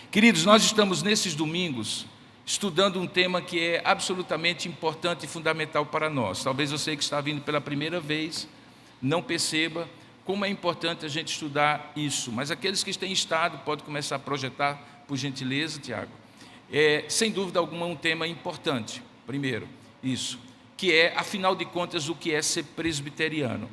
Queridos, nós estamos nesses domingos estudando um tema que é absolutamente importante e fundamental para nós. Talvez você que está vindo pela primeira vez não perceba como é importante a gente estudar isso, mas aqueles que têm estado podem começar a projetar, por gentileza, Tiago. Sem dúvida alguma, um tema importante. Primeiro, isso, que é, afinal de contas, o que é ser presbiteriano.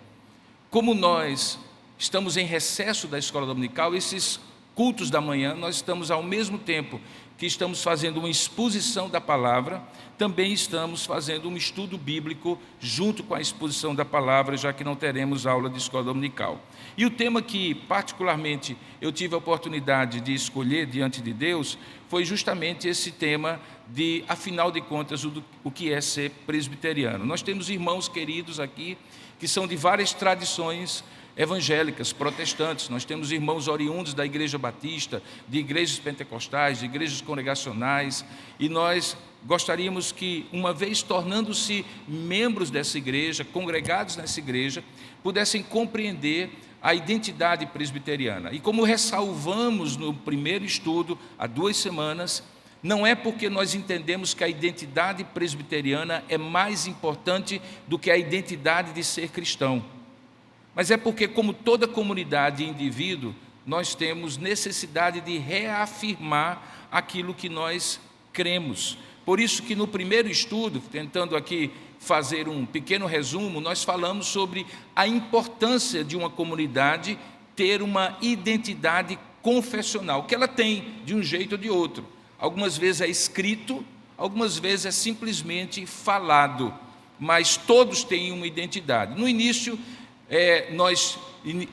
Como nós estamos em recesso da escola dominical, esses cultos da manhã, nós estamos ao mesmo tempo que estamos fazendo uma exposição da palavra, também estamos fazendo um estudo bíblico junto com a exposição da palavra, já que não teremos aula de escola dominical. E o tema que particularmente eu tive a oportunidade de escolher diante de Deus foi justamente esse tema de, afinal de contas, o que é ser presbiteriano. Nós temos irmãos queridos aqui que são de várias tradições evangélicas, protestantes. Nós temos irmãos oriundos da Igreja Batista, de igrejas pentecostais, de igrejas congregacionais, e nós gostaríamos que, uma vez tornando-se membros dessa igreja, congregados nessa igreja, pudessem compreender a identidade presbiteriana. E como ressalvamos no primeiro estudo, há 2 semanas, não é porque nós entendemos que a identidade presbiteriana é mais importante do que a identidade de ser cristão, mas é porque, como toda comunidade e indivíduo, nós temos necessidade de reafirmar aquilo que nós cremos. Por isso que no primeiro estudo, tentando aqui fazer um pequeno resumo, nós falamos sobre a importância de uma comunidade ter uma identidade confessional, que ela tem de um jeito ou de outro. Algumas vezes é escrito, algumas vezes é simplesmente falado, mas todos têm uma identidade. No início, nós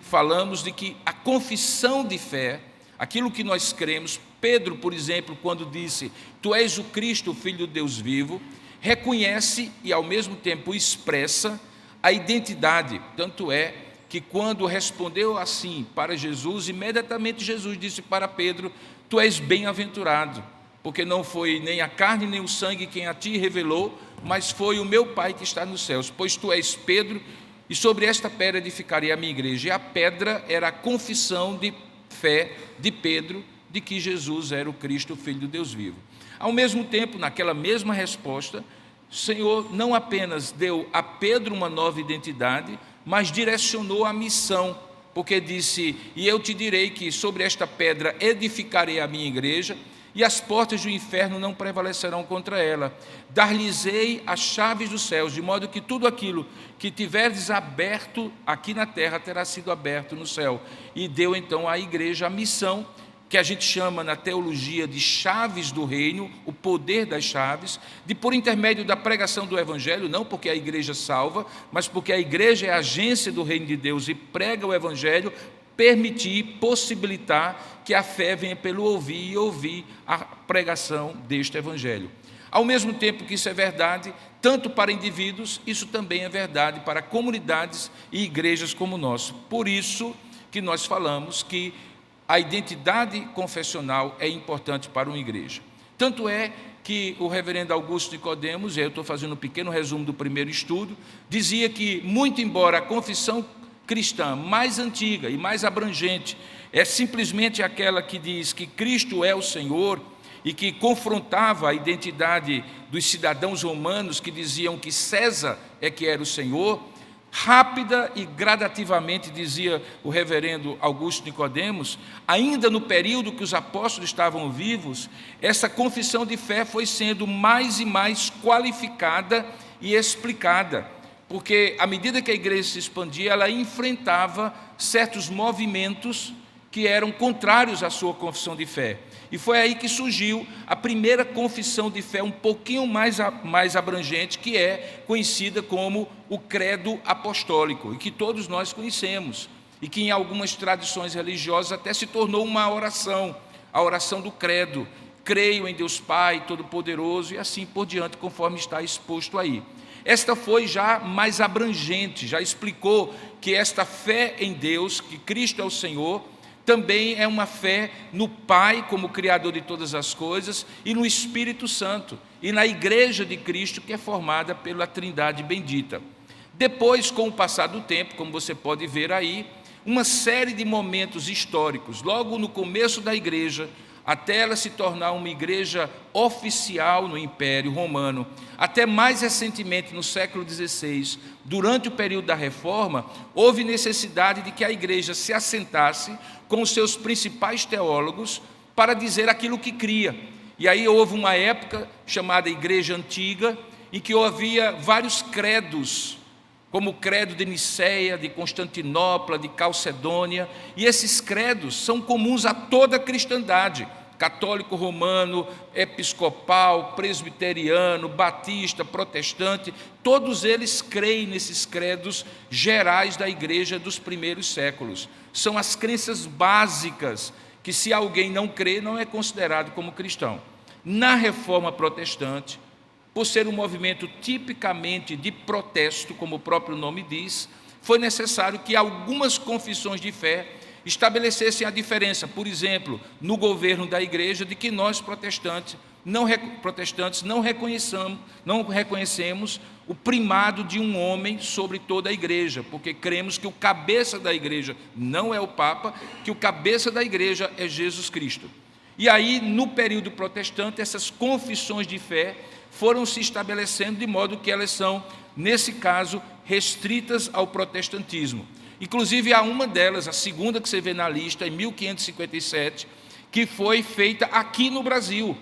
falamos de que a confissão de fé, aquilo que nós cremos, Pedro, por exemplo, quando disse: Tu és o Cristo, o Filho do Deus vivo, reconhece e ao mesmo tempo expressa a identidade. Tanto é que quando respondeu assim para Jesus, imediatamente Jesus disse para Pedro: Tu és bem-aventurado, porque não foi nem a carne nem o sangue quem a ti revelou, mas foi o meu Pai que está nos céus. Pois tu és Pedro, e sobre esta pedra edificarei a minha igreja. E a pedra era a confissão de fé de Pedro, de que Jesus era o Cristo, o Filho do Deus vivo. Ao mesmo tempo, naquela mesma resposta, o Senhor não apenas deu a Pedro uma nova identidade, mas direcionou a missão, porque disse: E eu te direi que sobre esta pedra edificarei a minha igreja, e as portas do inferno não prevalecerão contra ela. Dar-lhes-ei as chaves dos céus, de modo que tudo aquilo que tiverdes aberto aqui na terra terá sido aberto no céu. E deu então à igreja a missão, que a gente chama na teologia de chaves do reino, o poder das chaves, de, por intermédio da pregação do evangelho, não porque a igreja salva, mas porque a igreja é a agência do reino de Deus e prega o evangelho, permitir, possibilitar que a fé venha pelo ouvir e ouvir a pregação deste evangelho. Ao mesmo tempo que isso é verdade, tanto para indivíduos, isso também é verdade para comunidades e igrejas como o nosso. Por isso que nós falamos que a identidade confessional é importante para uma igreja. Tanto é que o reverendo Augusto Nicodemos, e eu estou fazendo um pequeno resumo do primeiro estudo, dizia que, muito embora a confissão cristã mais antiga e mais abrangente é simplesmente aquela que diz que Cristo é o Senhor e que confrontava a identidade dos cidadãos romanos que diziam que César é que era o Senhor, rápida e gradativamente, dizia o reverendo Augusto Nicodemos, ainda no período que os apóstolos estavam vivos, essa confissão de fé foi sendo mais e mais qualificada e explicada, porque à medida que a igreja se expandia, ela enfrentava certos movimentos que eram contrários à sua confissão de fé. E foi aí que surgiu a primeira confissão de fé, um pouquinho mais abrangente, que é conhecida como o credo apostólico, e que todos nós conhecemos, e que em algumas tradições religiosas até se tornou uma oração, a oração do credo: creio em Deus Pai Todo-Poderoso, e assim por diante, conforme está exposto aí. Esta foi já mais abrangente, já explicou que esta fé em Deus, que Cristo é o Senhor, também é uma fé no Pai como Criador de todas as coisas, e no Espírito Santo, e na Igreja de Cristo, que é formada pela Trindade bendita. Depois, com o passar do tempo, como você pode ver aí, uma série de momentos históricos, logo no começo da Igreja, até ela se tornar uma igreja oficial no Império Romano, até mais recentemente, no século XVI, durante o período da Reforma, houve necessidade de que a igreja se assentasse com os seus principais teólogos para dizer aquilo que cria. E aí houve uma época chamada Igreja Antiga, em que havia vários credos, como o credo de Niceia, de Constantinopla, de Calcedônia, e esses credos são comuns a toda a cristandade, católico romano, episcopal, presbiteriano, batista, protestante, todos eles creem nesses credos gerais da igreja dos primeiros séculos. São as crenças básicas que, se alguém não crê, não é considerado como cristão. Na Reforma Protestante, por ser um movimento tipicamente de protesto, como o próprio nome diz, foi necessário que algumas confissões de fé estabelecessem a diferença, por exemplo, no governo da igreja, de que nós protestantes não reconhecemos o primado de um homem sobre toda a igreja, porque cremos que o cabeça da igreja não é o Papa, que o cabeça da igreja é Jesus Cristo. E aí, no período protestante, essas confissões de fé foram se estabelecendo de modo que elas são, nesse caso, restritas ao protestantismo. Inclusive, há uma delas, a segunda que você vê na lista, em 1557, que foi feita aqui no Brasil,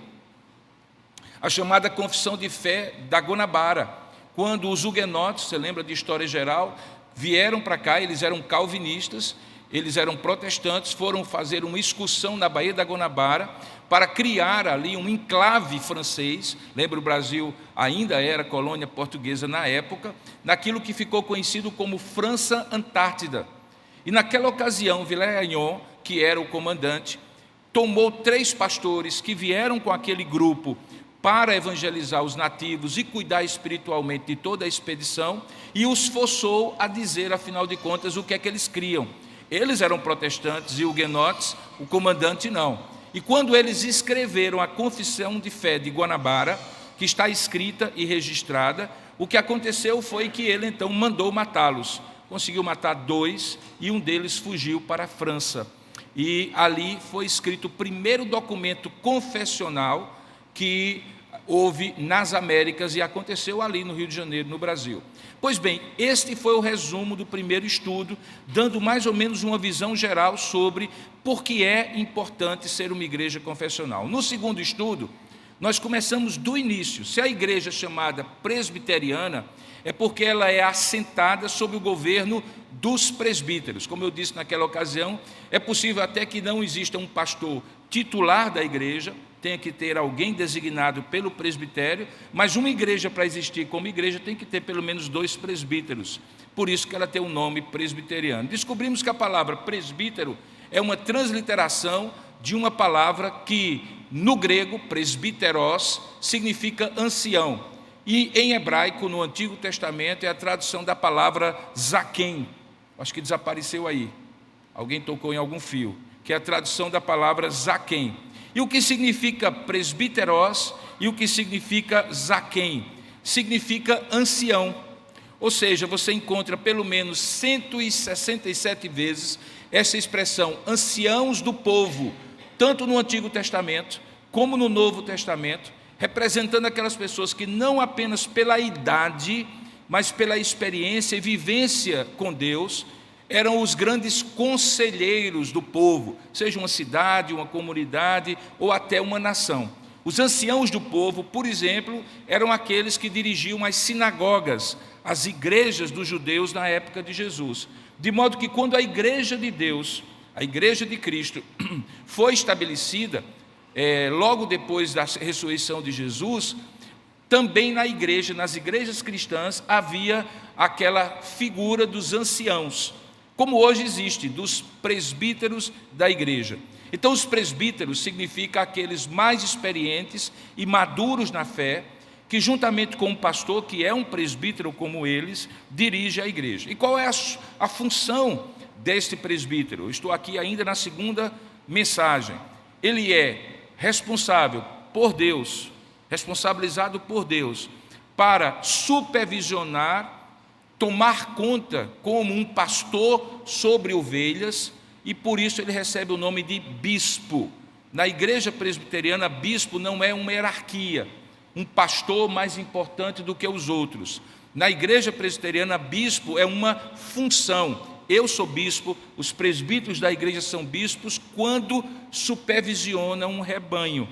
a chamada Confissão de Fé da Guanabara, quando os huguenotes, você lembra de história geral, vieram para cá, eles eram calvinistas, eles eram protestantes, foram fazer uma excursão na Baía da Guanabara para criar ali um enclave francês. Lembra, o Brasil ainda era colônia portuguesa na época, naquilo que ficou conhecido como França Antártida. E naquela ocasião, Villers-Agnon, que era o comandante, tomou 3 pastores que vieram com aquele grupo para evangelizar os nativos e cuidar espiritualmente de toda a expedição, e os forçou a dizer, afinal de contas, o que é que eles criam. Eles eram protestantes e huguenotes, o comandante não. E quando eles escreveram a Confissão de Fé de Guanabara, que está escrita e registrada, o que aconteceu foi que ele então mandou matá-los. Conseguiu matar 2 e um deles fugiu para a França. E ali foi escrito o primeiro documento confessional que houve nas Américas e aconteceu ali no Rio de Janeiro, no Brasil. Pois bem, este foi o resumo do primeiro estudo, dando mais ou menos uma visão geral sobre por que é importante ser uma igreja confessional. No segundo estudo, nós começamos do início. Se a igreja é chamada presbiteriana, é porque ela é assentada sob o governo dos presbíteros. Como eu disse naquela ocasião, é possível até que não exista um pastor titular da igreja, tenha que ter alguém designado pelo presbitério, mas uma igreja, para existir como igreja, tem que ter pelo menos 2 presbíteros. Por isso que ela tem o nome presbiteriano. Descobrimos que a palavra presbítero é uma transliteração de uma palavra que, no grego, presbíteros, significa ancião. E em hebraico, no Antigo Testamento, é a tradução da palavra zaquém. Acho que desapareceu aí. Alguém tocou em algum fio. Que é a tradução da palavra zaquém. E o que significa presbíteros e o que significa zaquém? Significa ancião. Ou seja, você encontra pelo menos 167 vezes essa expressão, anciãos do povo, tanto no Antigo Testamento como no Novo Testamento, representando aquelas pessoas que não apenas pela idade, mas pela experiência e vivência com Deus, eram os grandes conselheiros do povo, seja uma cidade, uma comunidade ou até uma nação. Os anciãos do povo, por exemplo, eram aqueles que dirigiam as sinagogas, as igrejas dos judeus na época de Jesus. De modo que quando a igreja de Deus, a igreja de Cristo, foi estabelecida, logo depois da ressurreição de Jesus, também na igreja, nas igrejas cristãs, havia aquela figura dos anciãos, como hoje existe, dos presbíteros da igreja. Então, os presbíteros significa aqueles mais experientes e maduros na fé, que juntamente com um pastor, que é um presbítero como eles, dirige a igreja. E qual é a função deste presbítero? Eu estou aqui ainda na segunda mensagem. Ele é responsável por Deus, responsabilizado por Deus, para supervisionar, tomar conta como um pastor sobre ovelhas, e por isso ele recebe o nome de bispo. Na igreja presbiteriana, bispo não é uma hierarquia, um pastor mais importante do que os outros. Na igreja presbiteriana, bispo é uma função. Eu sou bispo, os presbíteros da igreja são bispos quando supervisionam um rebanho.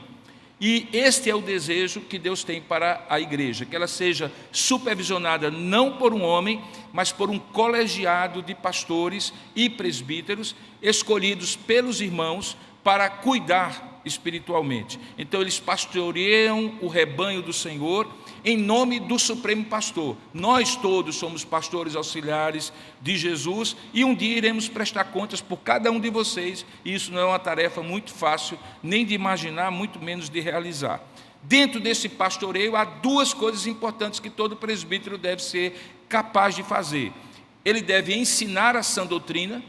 E este é o desejo que Deus tem para a igreja, que ela seja supervisionada não por um homem, mas por um colegiado de pastores e presbíteros escolhidos pelos irmãos para cuidar espiritualmente. Então eles pastoreiam o rebanho do Senhor em nome do Supremo Pastor. Nós todos somos pastores auxiliares de Jesus e um dia iremos prestar contas por cada um de vocês, e isso não é uma tarefa muito fácil nem de imaginar, muito menos de realizar. Dentro desse pastoreio há duas coisas importantes que todo presbítero deve ser capaz de fazer. Ele deve ensinar a sã doutrina,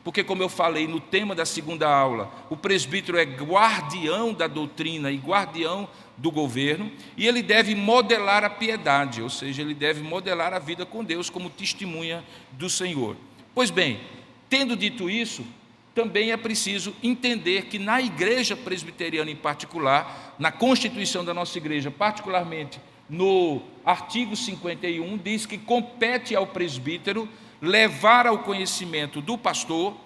porque, como eu falei no tema da segunda aula, o presbítero é guardião da doutrina e guardião do governo, e ele deve modelar a piedade, ou seja, ele deve modelar a vida com Deus como testemunha do Senhor. Pois bem, tendo dito isso, também é preciso entender que na igreja presbiteriana em particular, na constituição da nossa igreja, particularmente no artigo 51, diz que compete ao presbítero levar ao conhecimento do pastor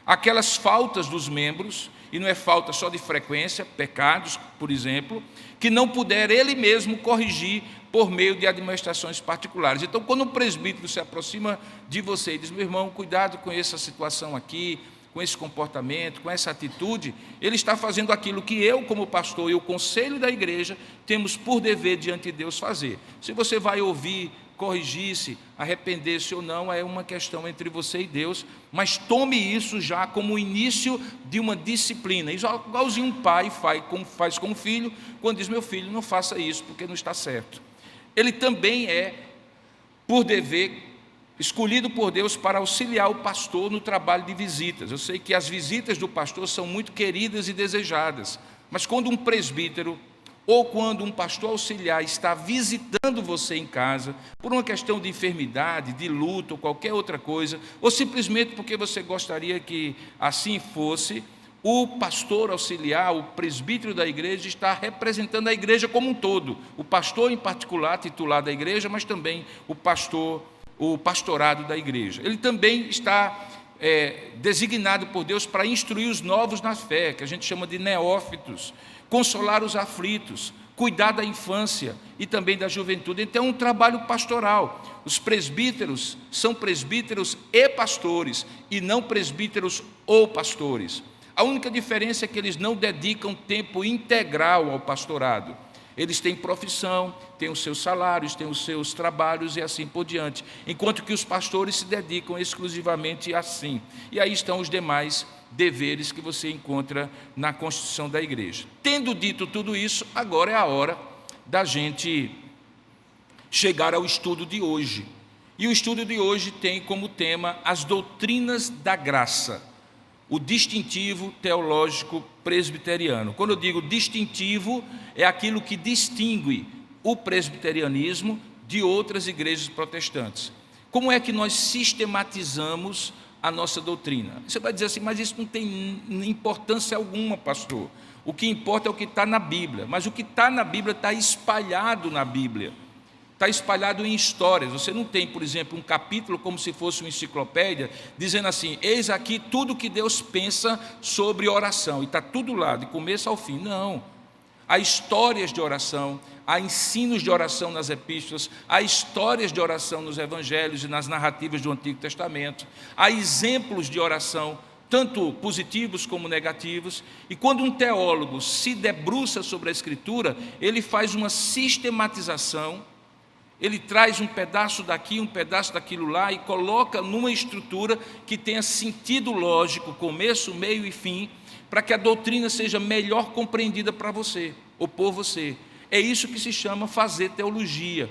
aquelas faltas dos membros, e não é falta só de frequência, pecados, por exemplo, que não puder ele mesmo corrigir por meio de administrações particulares. Então, quando um presbítero se aproxima de você e diz: meu irmão, cuidado com essa situação aqui, com esse comportamento, com essa atitude, ele está fazendo aquilo que eu, como pastor, e o conselho da igreja, temos por dever diante de Deus fazer. Se você vai ouvir, corrigir-se, arrepender-se ou não, é uma questão entre você e Deus, mas tome isso já como o início de uma disciplina, igualzinho um pai faz com o filho, quando diz: meu filho, não faça isso, porque não está certo. Ele também é, por dever, escolhido por Deus para auxiliar o pastor no trabalho de visitas. Eu sei que as visitas do pastor são muito queridas e desejadas, mas quando um presbítero ou quando um pastor auxiliar está visitando você em casa, por uma questão de enfermidade, de luto ou qualquer outra coisa, ou simplesmente porque você gostaria que assim fosse, o pastor auxiliar, o presbítero da igreja, está representando a igreja como um todo. O pastor em particular, titular da igreja, mas também o pastorado da igreja. Ele também está designado por Deus para instruir os novos na fé, que a gente chama de neófitos, consolar os aflitos, cuidar da infância e também da juventude. Então é um trabalho pastoral. Os presbíteros são presbíteros e pastores, e não presbíteros ou pastores. A única diferença é que eles não dedicam tempo integral ao pastorado. Eles têm profissão, têm os seus salários, têm os seus trabalhos e assim por diante, enquanto que os pastores se dedicam exclusivamente assim. E aí estão os demais deveres que você encontra na Constituição da igreja. Tendo dito tudo isso, agora é a hora da gente chegar ao estudo de hoje. E o estudo de hoje tem como tema as doutrinas da graça, o distintivo teológico presbiteriano. Quando eu digo distintivo, é aquilo que distingue o presbiterianismo de outras igrejas protestantes. Como é que nós sistematizamos a nossa doutrina? Você vai dizer assim: mas isso não tem importância alguma, pastor. O que importa é o que está na Bíblia. Mas o que está na Bíblia está espalhado na Bíblia. Está espalhado em histórias. Você não tem, por exemplo, um capítulo como se fosse uma enciclopédia, dizendo assim: eis aqui tudo que Deus pensa sobre oração, e está tudo lá, de começo ao fim. Não. Há histórias de oração, há ensinos de oração nas epístolas, há histórias de oração nos evangelhos e nas narrativas do Antigo Testamento, há exemplos de oração, tanto positivos como negativos, e quando um teólogo se debruça sobre a Escritura, ele faz uma sistematização. Ele traz um pedaço daqui, um pedaço daquilo lá e coloca numa estrutura que tenha sentido lógico, começo, meio e fim, para que a doutrina seja melhor compreendida para você, ou por você. É isso que se chama fazer teologia.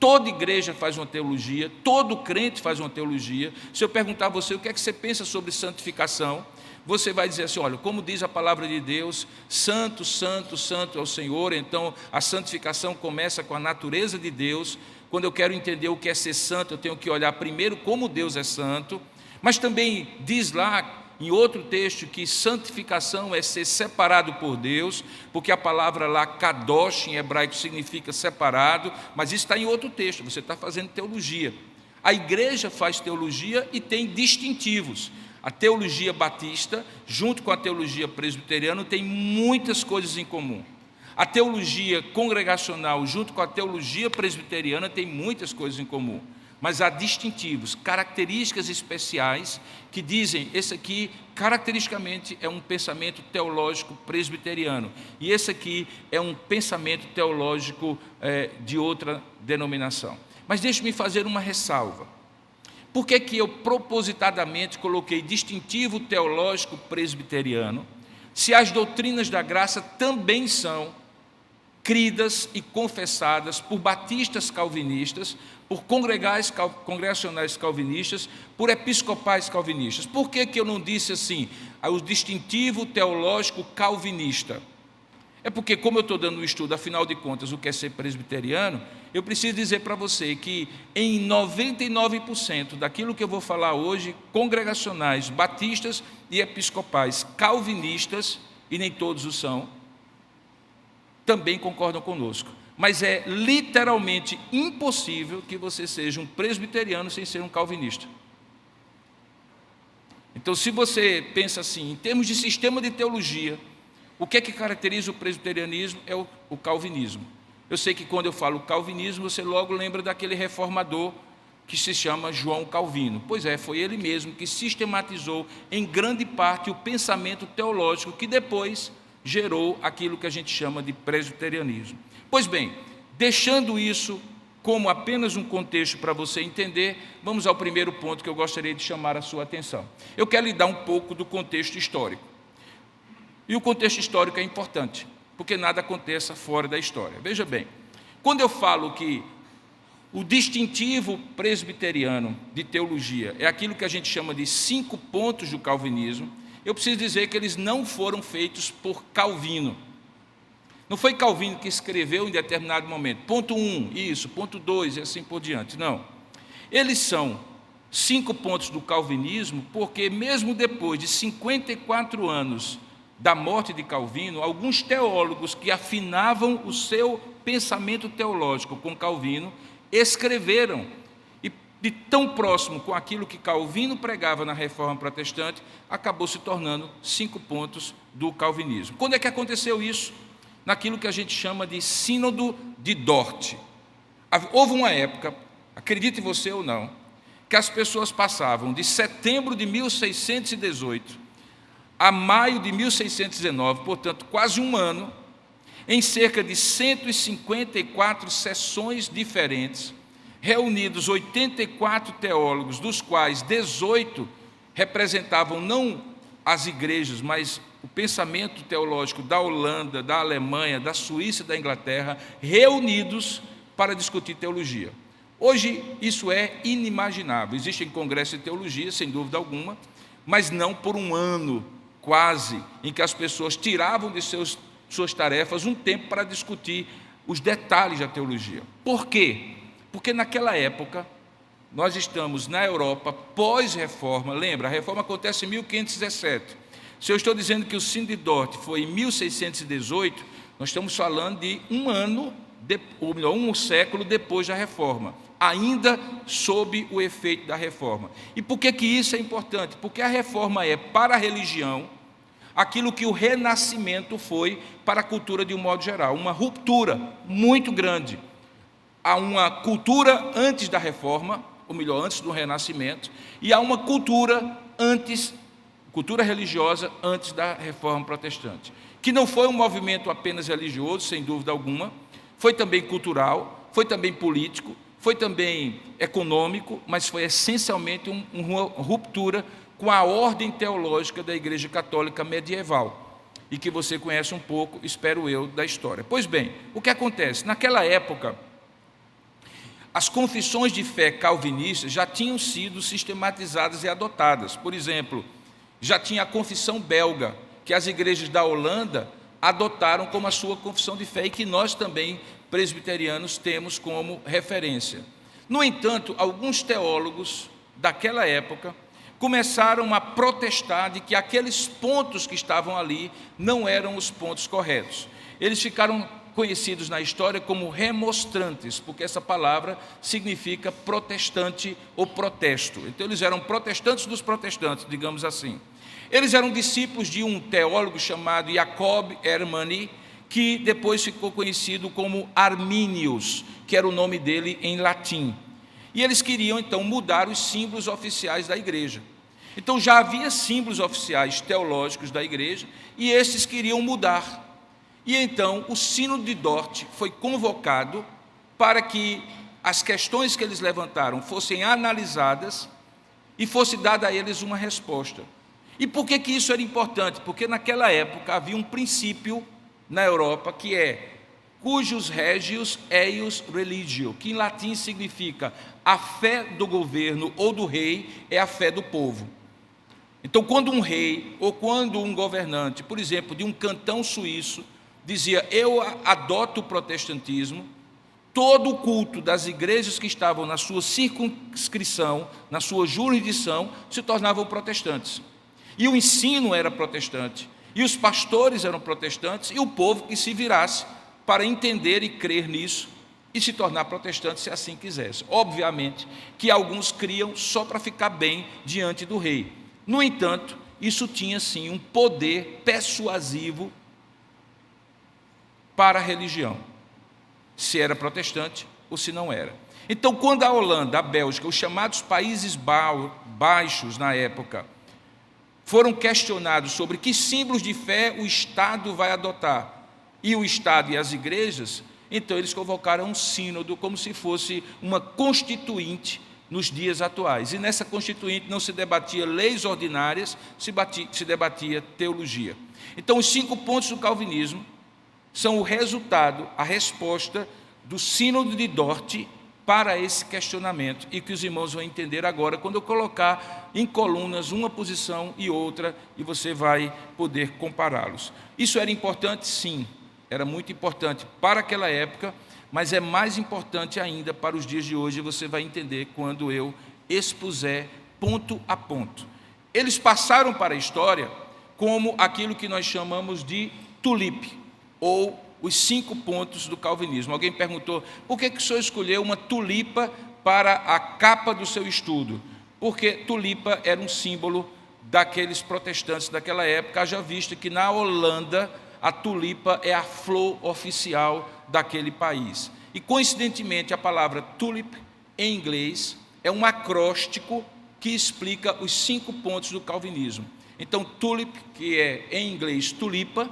Toda igreja faz uma teologia, todo crente faz uma teologia. Se eu perguntar a você o que é que você pensa sobre santificação, você vai dizer assim: olha, como diz a palavra de Deus, santo, santo, santo é o Senhor. Então a santificação começa com a natureza de Deus. Quando eu quero entender o que é ser santo, eu tenho que olhar primeiro como Deus é santo, mas também diz lá em outro texto que santificação é ser separado por Deus, porque a palavra lá, kadosh, em hebraico, significa separado, mas isso está em outro texto, você está fazendo teologia. A igreja faz teologia e tem distintivos. A teologia batista, junto com a teologia presbiteriana, tem muitas coisas em comum. A teologia congregacional, junto com a teologia presbiteriana, tem muitas coisas em comum. Mas há distintivos, características especiais que dizem, esse aqui caracteristicamente é um pensamento teológico presbiteriano, e esse aqui é um pensamento teológico de outra denominação. Mas deixe-me fazer uma ressalva. Por que que eu propositadamente coloquei distintivo teológico presbiteriano, se as doutrinas da graça também são cridas e confessadas por batistas calvinistas, por congregacionais calvinistas, por episcopais calvinistas? Por que que eu não disse assim, o distintivo teológico calvinista? É porque, como eu estou dando um estudo, afinal de contas, o que é ser presbiteriano, eu preciso dizer para você que em 99% daquilo que eu vou falar hoje, congregacionais, batistas e episcopais calvinistas, e nem todos o são, também concordam conosco. Mas é literalmente impossível que você seja um presbiteriano sem ser um calvinista. Então, se você pensa assim, em termos de sistema de teologia, o que é que caracteriza o presbiterianismo? É o calvinismo. Eu sei que quando eu falo calvinismo, você logo lembra daquele reformador que se chama João Calvino. Pois é, foi ele mesmo que sistematizou em grande parte o pensamento teológico que depois gerou aquilo que a gente chama de presbiterianismo. Pois bem, deixando isso como apenas um contexto para você entender, vamos ao primeiro ponto que eu gostaria de chamar a sua atenção. Eu quero lhe dar um pouco do contexto histórico. E o contexto histórico é importante, porque nada aconteça fora da história. Veja bem, quando eu falo que o distintivo presbiteriano de teologia é aquilo que a gente chama de 5 pontos do calvinismo, eu preciso dizer que eles não foram feitos por Calvino. Não foi Calvino que escreveu em determinado momento, ponto 1, isso, ponto 2 e assim por diante, não. Eles são 5 pontos do calvinismo, porque mesmo depois de 54 anos da morte de Calvino, alguns teólogos que afinavam o seu pensamento teológico com Calvino, escreveram, e de tão próximo com aquilo que Calvino pregava na Reforma Protestante, acabou se tornando 5 pontos do calvinismo. Quando é que aconteceu isso? Naquilo que a gente chama de Sínodo de Dort. Houve uma época, acredite você ou não, que as pessoas passavam de setembro de 1618 a maio de 1619, portanto, quase um ano, em cerca de 154 sessões diferentes, reunidos 84 teólogos, dos quais 18 representavam não as igrejas, mas o pensamento teológico da Holanda, da Alemanha, da Suíça e da Inglaterra, reunidos para discutir teologia. Hoje isso é inimaginável. Existem congressos de teologia, sem dúvida alguma, mas não por um ano quase, em que as pessoas tiravam de suas tarefas um tempo para discutir os detalhes da teologia. Por quê? Porque naquela época, nós estamos na Europa pós-reforma, lembra, a reforma acontece em 1517. Se eu estou dizendo que o Sínodo de Dort foi em 1618, nós estamos falando de um ano, ou melhor, um século depois da reforma, ainda sob o efeito da reforma. E por que que isso é importante? Porque a reforma é para a religião aquilo que o renascimento foi para a cultura de um modo geral, uma ruptura muito grande. Há uma cultura antes da reforma, ou melhor, antes do renascimento, e há uma cultura religiosa antes da reforma protestante, que não foi um movimento apenas religioso, sem dúvida alguma, foi também cultural, foi também político, foi também econômico, mas foi essencialmente uma ruptura com a ordem teológica da Igreja Católica medieval, e que você conhece um pouco, espero eu, da história. Pois bem, o que acontece? Naquela época, as confissões de fé calvinistas já tinham sido sistematizadas e adotadas. Por exemplo, já tinha a confissão belga, que as igrejas da Holanda adotaram como a sua confissão de fé e que nós também, presbiterianos, temos como referência. No entanto, alguns teólogos daquela época começaram a protestar de que aqueles pontos que estavam ali não eram os pontos corretos. Eles ficaram conhecidos na história como remonstrantes, porque essa palavra significa protestante ou protesto. Então eles eram protestantes dos protestantes, digamos assim. Eles eram discípulos de um teólogo chamado Jacob Hermani, que depois ficou conhecido como Arminius, que era o nome dele em latim. E eles queriam então mudar os símbolos oficiais da igreja. Então já havia símbolos oficiais teológicos da igreja e esses queriam mudar. E então o Sínodo de Dort foi convocado para que as questões que eles levantaram fossem analisadas e fosse dada a eles uma resposta. E por que isso era importante? Porque naquela época havia um princípio na Europa que é cujus regius eius religio, que em latim significa a fé do governo ou do rei é a fé do povo. Então, quando um rei ou quando um governante, por exemplo, de um cantão suíço, dizia, eu adoto o protestantismo, todo o culto das igrejas que estavam na sua circunscrição, na sua jurisdição, se tornavam protestantes. E o ensino era protestante, e os pastores eram protestantes, e o povo que se virasse para entender e crer nisso e se tornar protestante se assim quisesse. Obviamente que alguns criam só para ficar bem diante do rei. No entanto, isso tinha sim um poder persuasivo para a religião, se era protestante ou se não era. Então, quando a Holanda, a Bélgica, os chamados Países Baixos na época, foram questionados sobre que símbolos de fé o Estado vai adotar, e o Estado e as igrejas, então eles convocaram um sínodo como se fosse uma constituinte nos dias atuais. E nessa constituinte não se debatia leis ordinárias, se debatia teologia. Então, os 5 pontos do calvinismo são o resultado, a resposta do Sínodo de Dort para esse questionamento, e que os irmãos vão entender agora quando eu colocar em colunas uma posição e outra, e você vai poder compará-los. Isso era importante? Sim, era muito importante para aquela época, mas é mais importante ainda para os dias de hoje, e você vai entender quando eu expuser ponto a ponto. Eles passaram para a história como aquilo que nós chamamos de tulipe, ou os 5 pontos do calvinismo. Alguém perguntou, por que o senhor escolheu uma tulipa para a capa do seu estudo? Porque tulipa era um símbolo daqueles protestantes daquela época, já visto que na Holanda a tulipa é a flor oficial daquele país. E coincidentemente a palavra tulip em inglês é um acróstico que explica os 5 pontos do calvinismo. Então tulip, que é em inglês tulipa,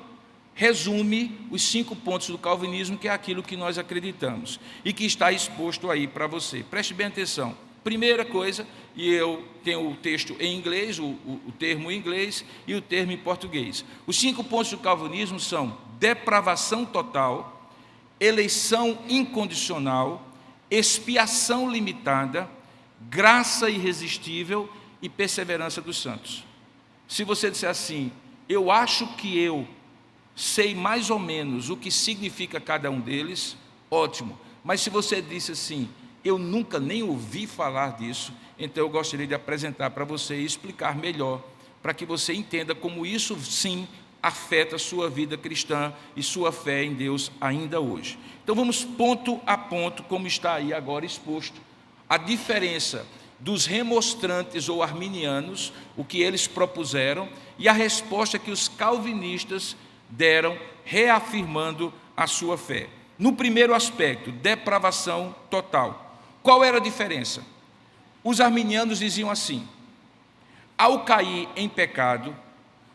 resume os 5 pontos do calvinismo, que é aquilo que nós acreditamos e que está exposto aí para você. Preste bem atenção. Primeira coisa, e eu tenho o texto em inglês, o termo em inglês e o termo em português. Os 5 pontos do calvinismo são depravação total, eleição incondicional, expiação limitada, graça irresistível e perseverança dos santos. Se você disser assim, eu acho que eu sei mais ou menos o que significa cada um deles, ótimo. Mas se você disse assim, eu nunca nem ouvi falar disso, então eu gostaria de apresentar para você e explicar melhor, para que você entenda como isso sim afeta a sua vida cristã e sua fé em Deus ainda hoje. Então vamos ponto a ponto, como está aí agora exposto, a diferença dos remonstrantes ou arminianos, o que eles propuseram, e a resposta que os calvinistas deram, reafirmando a sua fé. No primeiro aspecto, depravação total. Qual era a diferença? Os arminianos diziam assim, ao cair em pecado,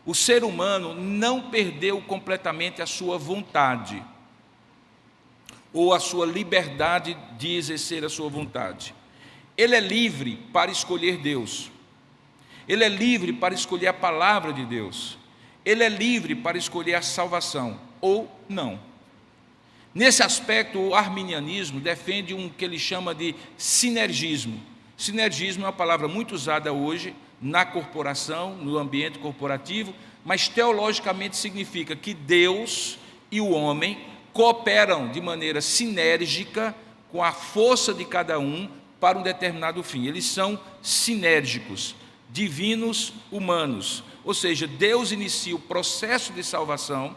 o ser humano não perdeu completamente a sua vontade, ou a sua liberdade de exercer a sua vontade. Ele é livre para escolher Deus. Ele é livre para escolher a palavra de Deus. Ele é livre para escolher a salvação, ou não. Nesse aspecto, o arminianismo defende um que ele chama de sinergismo. Sinergismo é uma palavra muito usada hoje na corporação, no ambiente corporativo, mas teologicamente significa que Deus e o homem cooperam de maneira sinérgica com a força de cada um para um determinado fim. Eles são sinérgicos. divinos humanos. Ou seja, Deus inicia o processo de salvação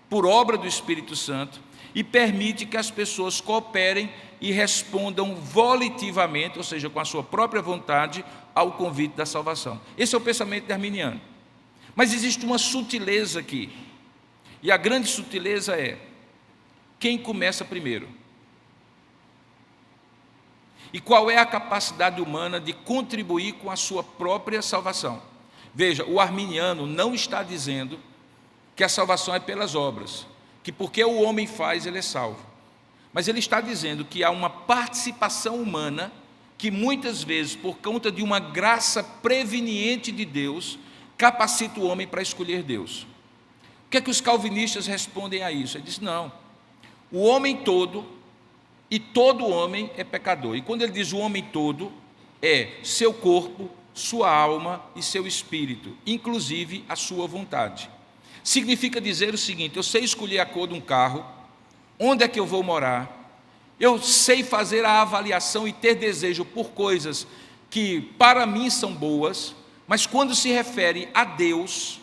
por obra do Espírito Santo e permite que as pessoas cooperem e respondam volitivamente, ou seja, com a sua própria vontade, ao convite da salvação. Esse é o pensamento arminiano. Mas existe uma sutileza aqui. E a grande sutileza é: quem começa primeiro? E qual é a capacidade humana de contribuir com a sua própria salvação? Veja, o arminiano não está dizendo que a salvação é pelas obras, que porque o homem faz, ele é salvo. Mas ele está dizendo que há uma participação humana que muitas vezes, por conta de uma graça preveniente de Deus, capacita o homem para escolher Deus. O que é que os calvinistas respondem a isso? Ele diz: não, o homem todo e todo homem é pecador. E quando ele diz o homem todo, é seu corpo, sua alma e seu espírito, inclusive a sua vontade. Significa dizer o seguinte: eu sei escolher a cor de um carro, onde é que eu vou morar, eu sei fazer a avaliação e ter desejo por coisas que para mim são boas, mas quando se refere a Deus,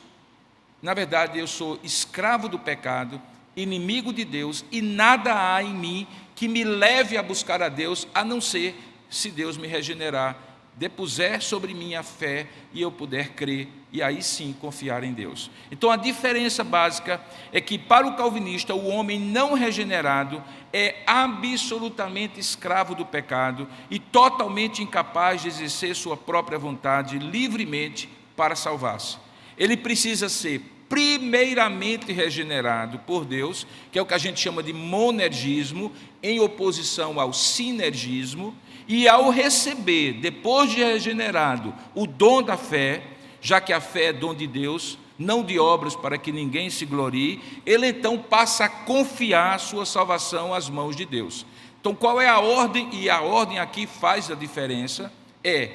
na verdade eu sou escravo do pecado, inimigo de Deus, e nada há em mim que me leve a buscar a Deus, a não ser se Deus me regenerar, depuser sobre mim a fé e eu puder crer, e aí sim confiar em Deus. Então a diferença básica é que para o calvinista o homem não regenerado é absolutamente escravo do pecado e totalmente incapaz de exercer sua própria vontade livremente para salvar-se. Ele precisa ser primeiramente regenerado por Deus, que é o que a gente chama de monergismo, em oposição ao sinergismo, e ao receber, depois de regenerado, o dom da fé, já que a fé é dom de Deus, não de obras para que ninguém se glorie, ele então passa a confiar a sua salvação às mãos de Deus. Então qual é a ordem? E a ordem aqui faz a diferença, é: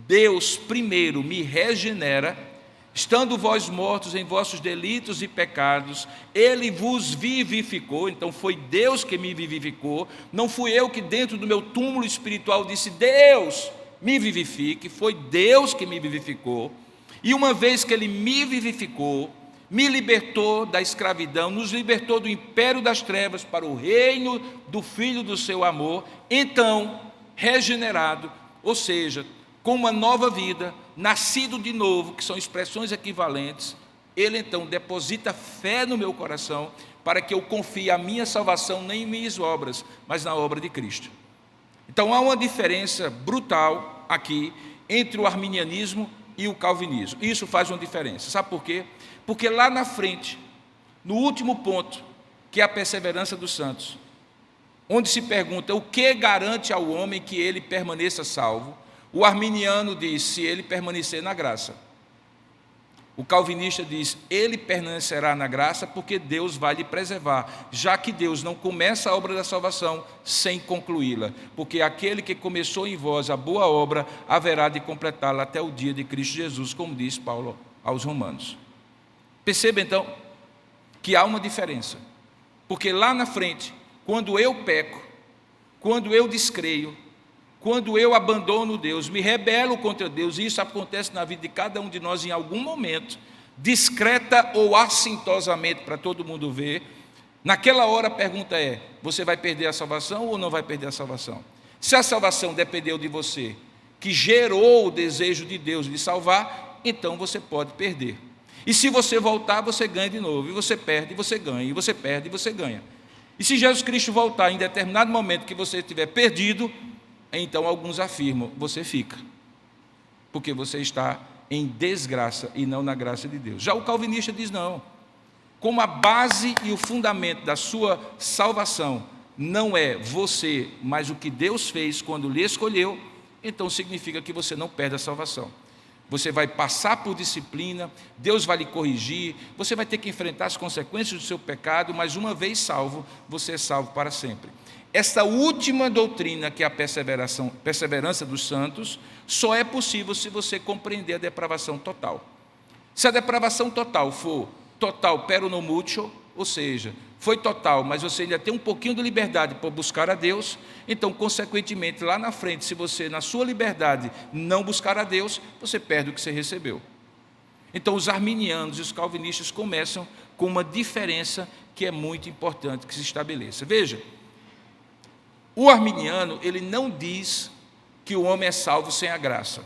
Deus primeiro me regenera, estando vós mortos em vossos delitos e pecados, Ele vos vivificou. Então foi Deus que me vivificou, não fui eu que dentro do meu túmulo espiritual disse: Deus me vivifique, foi Deus que me vivificou. E uma vez que Ele me vivificou, me libertou da escravidão, nos libertou do império das trevas para o reino do Filho do seu amor, então, regenerado, ou seja, com uma nova vida, nascido de novo, que são expressões equivalentes, ele então deposita fé no meu coração para que eu confie a minha salvação nem em minhas obras, mas na obra de Cristo. Então há uma diferença brutal aqui entre o arminianismo e o calvinismo. Isso faz uma diferença. Sabe por quê? Porque lá na frente, no último ponto, que é a perseverança dos santos, onde se pergunta o que garante ao homem que ele permaneça salvo, o arminiano diz: se ele permanecer na graça. O calvinista diz: ele permanecerá na graça porque Deus vai lhe preservar, já que Deus não começa a obra da salvação sem concluí-la, porque aquele que começou em vós a boa obra haverá de completá-la até o dia de Cristo Jesus, como diz Paulo aos Romanos. Perceba então que há uma diferença, porque lá na frente, quando eu peco, quando eu descreio, quando eu abandono Deus, me rebelo contra Deus, e isso acontece na vida de cada um de nós em algum momento, discreta ou assintosamente para todo mundo ver, naquela hora a pergunta é: você vai perder a salvação ou não vai perder a salvação? Se a salvação dependeu de você, que gerou o desejo de Deus de salvar, então você pode perder. E se você voltar, você ganha de novo, e você perde, e você ganha, e você perde, e você ganha. E se Jesus Cristo voltar em determinado momento que você estiver perdido, então alguns afirmam: você fica, porque você está em desgraça e não na graça de Deus. Já o calvinista diz: não, como a base e o fundamento da sua salvação não é você, mas o que Deus fez quando lhe escolheu, então significa que você não perde a salvação. Você vai passar por disciplina, Deus vai lhe corrigir, você vai ter que enfrentar as consequências do seu pecado, mas uma vez salvo, você é salvo para sempre. Esta última doutrina, que é a perseverança dos santos, só é possível se você compreender a depravação total. Se a depravação total for total pero no mucho, ou seja, foi total, mas você ainda tem um pouquinho de liberdade para buscar a Deus, então, consequentemente, lá na frente, se você, na sua liberdade, não buscar a Deus, você perde o que você recebeu. Então, os arminianos e os calvinistas começam com uma diferença que é muito importante que se estabeleça. Veja, o arminiano, ele não diz que o homem é salvo sem a graça.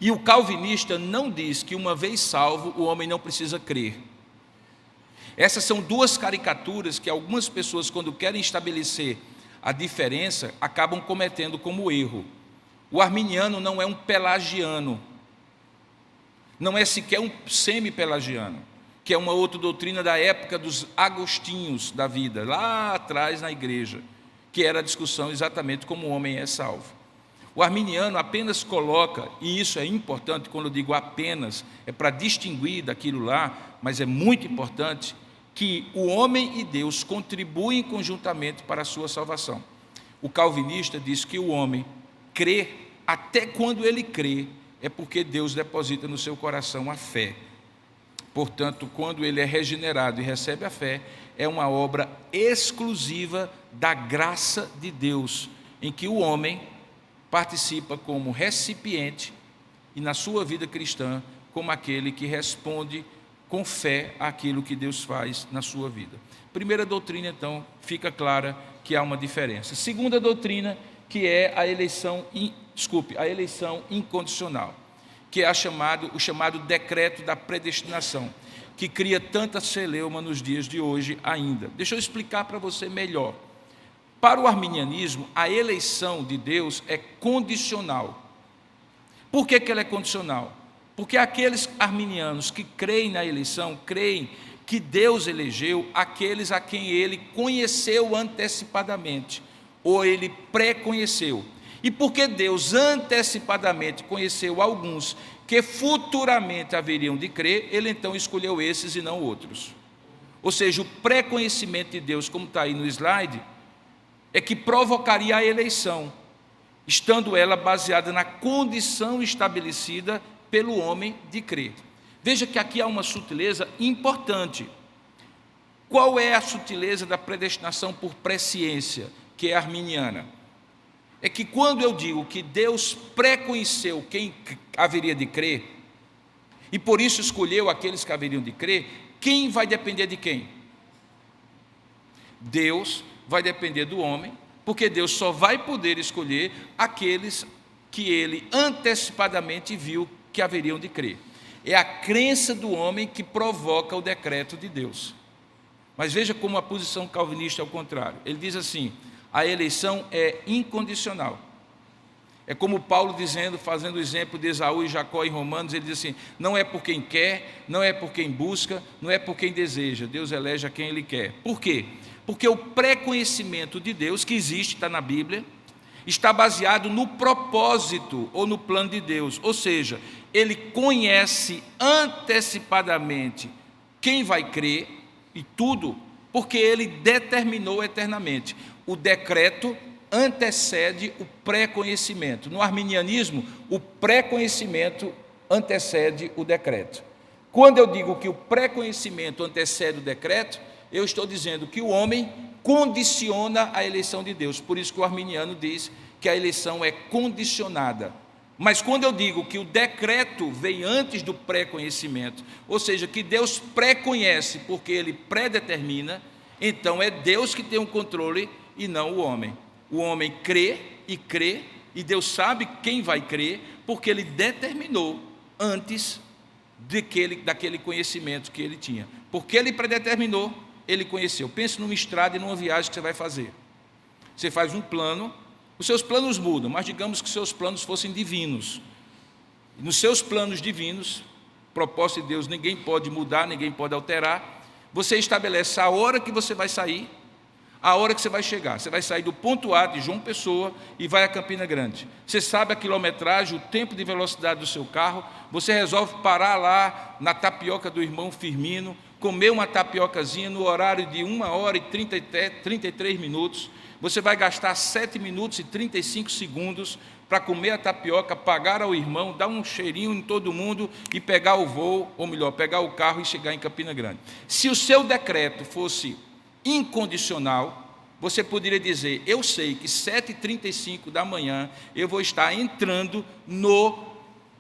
E o calvinista não diz que, uma vez salvo, o homem não precisa crer. Essas são duas caricaturas que algumas pessoas, quando querem estabelecer a diferença, acabam cometendo como erro. O arminiano não é um pelagiano, não é sequer um semi-pelagiano, que é uma outra doutrina da época dos agostinhos da vida, lá atrás na igreja, que era a discussão exatamente como o homem é salvo. O arminiano apenas coloca, e isso é importante, quando eu digo apenas, é para distinguir daquilo lá, mas é muito importante, que o homem e Deus contribuem conjuntamente para a sua salvação. O calvinista diz que o homem crê, até quando ele crê, é porque Deus deposita no seu coração a fé. Portanto, quando ele é regenerado e recebe a fé, é uma obra exclusiva da graça de Deus, em que o homem participa como recipiente e na sua vida cristã como aquele que responde com fé àquilo que Deus faz na sua vida. Primeira doutrina, então, fica clara que há uma diferença. Segunda doutrina, que é a eleição incondicional, que é o chamado decreto da predestinação, que cria tanta celeuma nos dias de hoje ainda. Deixa eu explicar para você melhor. Para o arminianismo, a eleição de Deus é condicional. Por que ela é condicional? Porque aqueles arminianos que creem na eleição, creem que Deus elegeu aqueles a quem ele conheceu antecipadamente, ou ele pré-conheceu. E porque Deus antecipadamente conheceu alguns que futuramente haveriam de crer, ele então escolheu esses e não outros. Ou seja, o pré-conhecimento de Deus, como está aí no slide, é que provocaria a eleição, estando ela baseada na condição estabelecida pelo homem de crer. Veja que aqui há uma sutileza importante. Qual é a sutileza da predestinação por presciência, que é arminiana? É que quando eu digo que Deus pré-conheceu quem haveria de crer, e por isso escolheu aqueles que haveriam de crer, quem vai depender de quem? Deus vai depender do homem, porque Deus só vai poder escolher aqueles que ele antecipadamente viu que haveriam de crer. É a crença do homem que provoca o decreto de Deus. Mas veja como a posição calvinista é o contrário. Ele diz assim: a eleição é incondicional. É como Paulo dizendo, fazendo o exemplo de Esaú e Jacó em Romanos, ele diz assim: não é por quem quer, não é por quem busca, não é por quem deseja, Deus elege a quem ele quer. Por quê? Porque o pré-conhecimento de Deus, que existe, está na Bíblia, está baseado no propósito ou no plano de Deus, ou seja, ele conhece antecipadamente quem vai crer e tudo, porque ele determinou eternamente. O decreto antecede o pré-conhecimento. No arminianismo, o pré-conhecimento antecede o decreto. Quando eu digo que o pré-conhecimento antecede o decreto, eu estou dizendo que o homem condiciona a eleição de Deus. Por isso que o arminiano diz que a eleição é condicionada. Mas quando eu digo que o decreto vem antes do pré-conhecimento, ou seja, que Deus pré-conhece porque ele predetermina, então é Deus que tem o controle e não o homem. O homem crê, e Deus sabe quem vai crer, porque ele determinou antes daquele conhecimento que ele tinha. Porque ele predeterminou, ele conheceu. Pense numa estrada e numa viagem que você vai fazer. Você faz um plano, os seus planos mudam, mas digamos que seus planos fossem divinos. Nos seus planos divinos, propósito de Deus, ninguém pode mudar, ninguém pode alterar. Você estabelece a hora que você vai sair, a hora que você vai chegar. Você vai sair do ponto A de João Pessoa e vai a Campina Grande. Você sabe a quilometragem, o tempo de velocidade do seu carro. Você resolve parar lá na tapioca do irmão Firmino, comer uma tapiocazinha no horário de 1h33 minutos. Você vai gastar 7 minutos e 35 segundos para comer a tapioca, pagar ao irmão, dar um cheirinho em todo mundo e pegar o voo, ou melhor, pegar o carro e chegar em Campina Grande. Se o seu decreto fosse incondicional, você poderia dizer: eu sei que 7h35 da manhã eu vou estar entrando no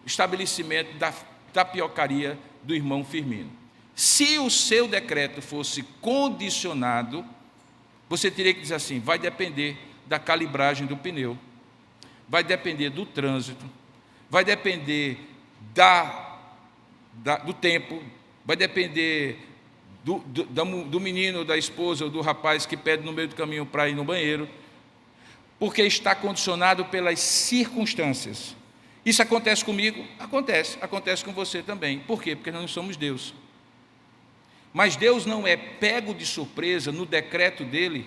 estabelecimento da tapiocaria do irmão Firmino. Se o seu decreto fosse condicionado, você teria que dizer assim: vai depender da calibragem do pneu, vai depender do trânsito, vai depender do tempo, vai depender do menino, da esposa ou do rapaz que pede no meio do caminho para ir no banheiro, porque está condicionado pelas circunstâncias. Isso acontece comigo? Acontece com você também. Por quê? Porque nós não somos Deus. Mas Deus não é pego de surpresa no decreto dele,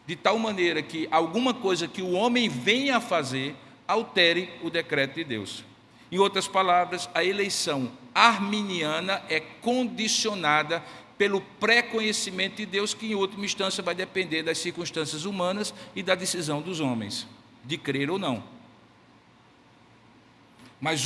de tal maneira que alguma coisa que o homem venha a fazer altere o decreto de Deus. Em outras palavras, a eleição arminiana é condicionada pelo pré-conhecimento de Deus, que em última instância vai depender das circunstâncias humanas e da decisão dos homens, de crer ou não. Mas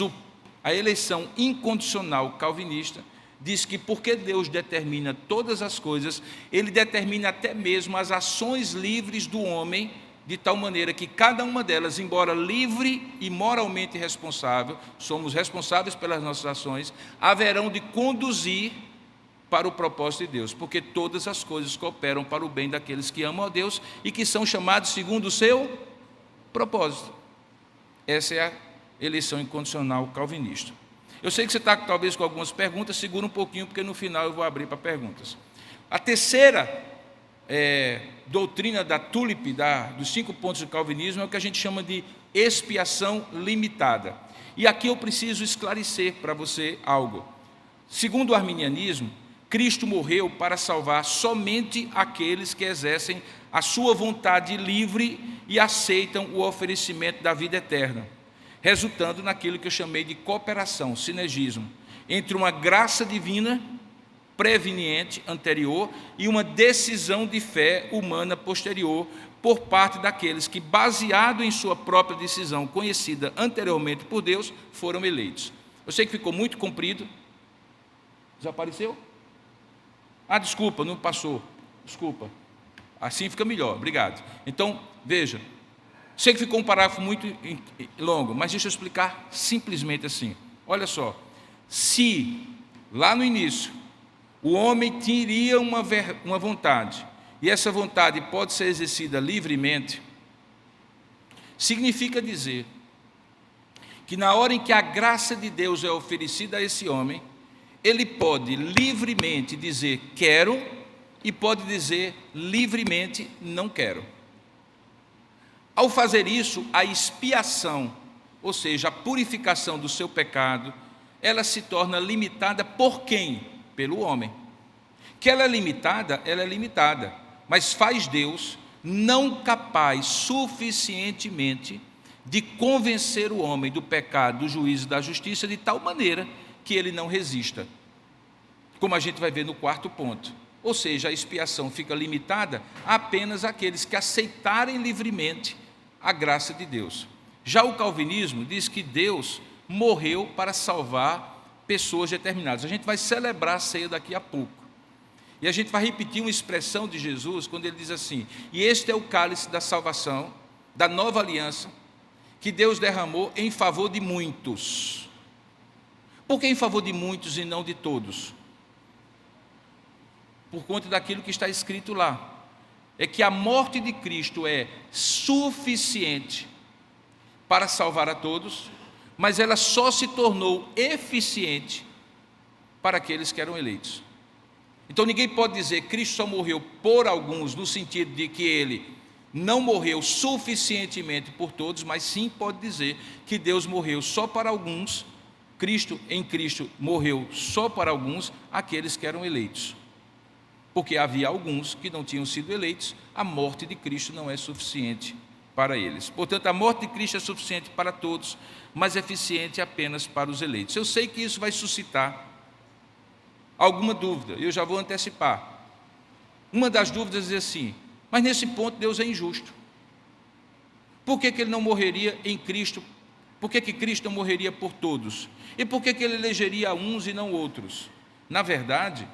a eleição incondicional calvinista diz que porque Deus determina todas as coisas, Ele determina até mesmo as ações livres do homem, de tal maneira que cada uma delas, embora livre e moralmente responsável, somos responsáveis pelas nossas ações, haverão de conduzir para o propósito de Deus, porque todas as coisas cooperam para o bem daqueles que amam a Deus e que são chamados segundo o seu propósito. Essa é a eleição incondicional calvinista. Eu sei que você está talvez com algumas perguntas, segura um pouquinho, porque no final eu vou abrir para perguntas. A terceira doutrina da TULIP, dos 5 pontos do calvinismo, é o que a gente chama de expiação limitada. E aqui eu preciso esclarecer para você algo. Segundo o arminianismo, Cristo morreu para salvar somente aqueles que exercem a sua vontade livre e aceitam o oferecimento da vida eterna, resultando naquilo que eu chamei de cooperação, sinergismo, entre uma graça divina preveniente, anterior, e uma decisão de fé humana posterior, por parte daqueles que, baseado em sua própria decisão, conhecida anteriormente por Deus, foram eleitos. Eu sei que ficou muito comprido. Desapareceu? Desculpa, não passou. Desculpa. Assim fica melhor, obrigado. Então, veja. Sei que ficou um parágrafo muito longo, mas deixa eu explicar simplesmente assim. Olha só, se lá no início o homem teria uma vontade, e essa vontade pode ser exercida livremente, significa dizer que na hora em que a graça de Deus é oferecida a esse homem, ele pode livremente dizer quero e pode dizer livremente não quero. Ao fazer isso, a expiação, ou seja, a purificação do seu pecado, ela se torna limitada por quem? Pelo homem. Que ela é limitada, mas faz Deus não capaz suficientemente de convencer o homem do pecado, do juízo e da justiça, de tal maneira que ele não resista. Como a gente vai ver no 4º ponto. Ou seja, a expiação fica limitada a apenas aqueles que aceitarem livremente a graça de Deus. Já o calvinismo diz que Deus morreu para salvar pessoas determinadas. A gente vai celebrar a ceia daqui a pouco. E a gente vai repetir uma expressão de Jesus, quando ele diz assim: e este é o cálice da salvação, da nova aliança, que Deus derramou em favor de muitos. Por que em favor de muitos e não de todos? Por conta daquilo que está escrito lá. É que a morte de Cristo é suficiente para salvar a todos, mas ela só se tornou eficiente para aqueles que eram eleitos. Então ninguém pode dizer que Cristo só morreu por alguns, no sentido de que ele não morreu suficientemente por todos, mas sim pode dizer que Deus morreu só para alguns, em Cristo morreu só para alguns, aqueles que eram eleitos. Porque havia alguns que não tinham sido eleitos, a morte de Cristo não é suficiente para eles. Portanto, a morte de Cristo é suficiente para todos, mas é eficiente apenas para os eleitos. Eu sei que isso vai suscitar alguma dúvida, eu já vou antecipar. Uma das dúvidas é assim: mas nesse ponto Deus é injusto. Por que ele não morreria em Cristo? Por que Cristo não morreria por todos? E por que ele elegeria uns e não outros? Na verdade,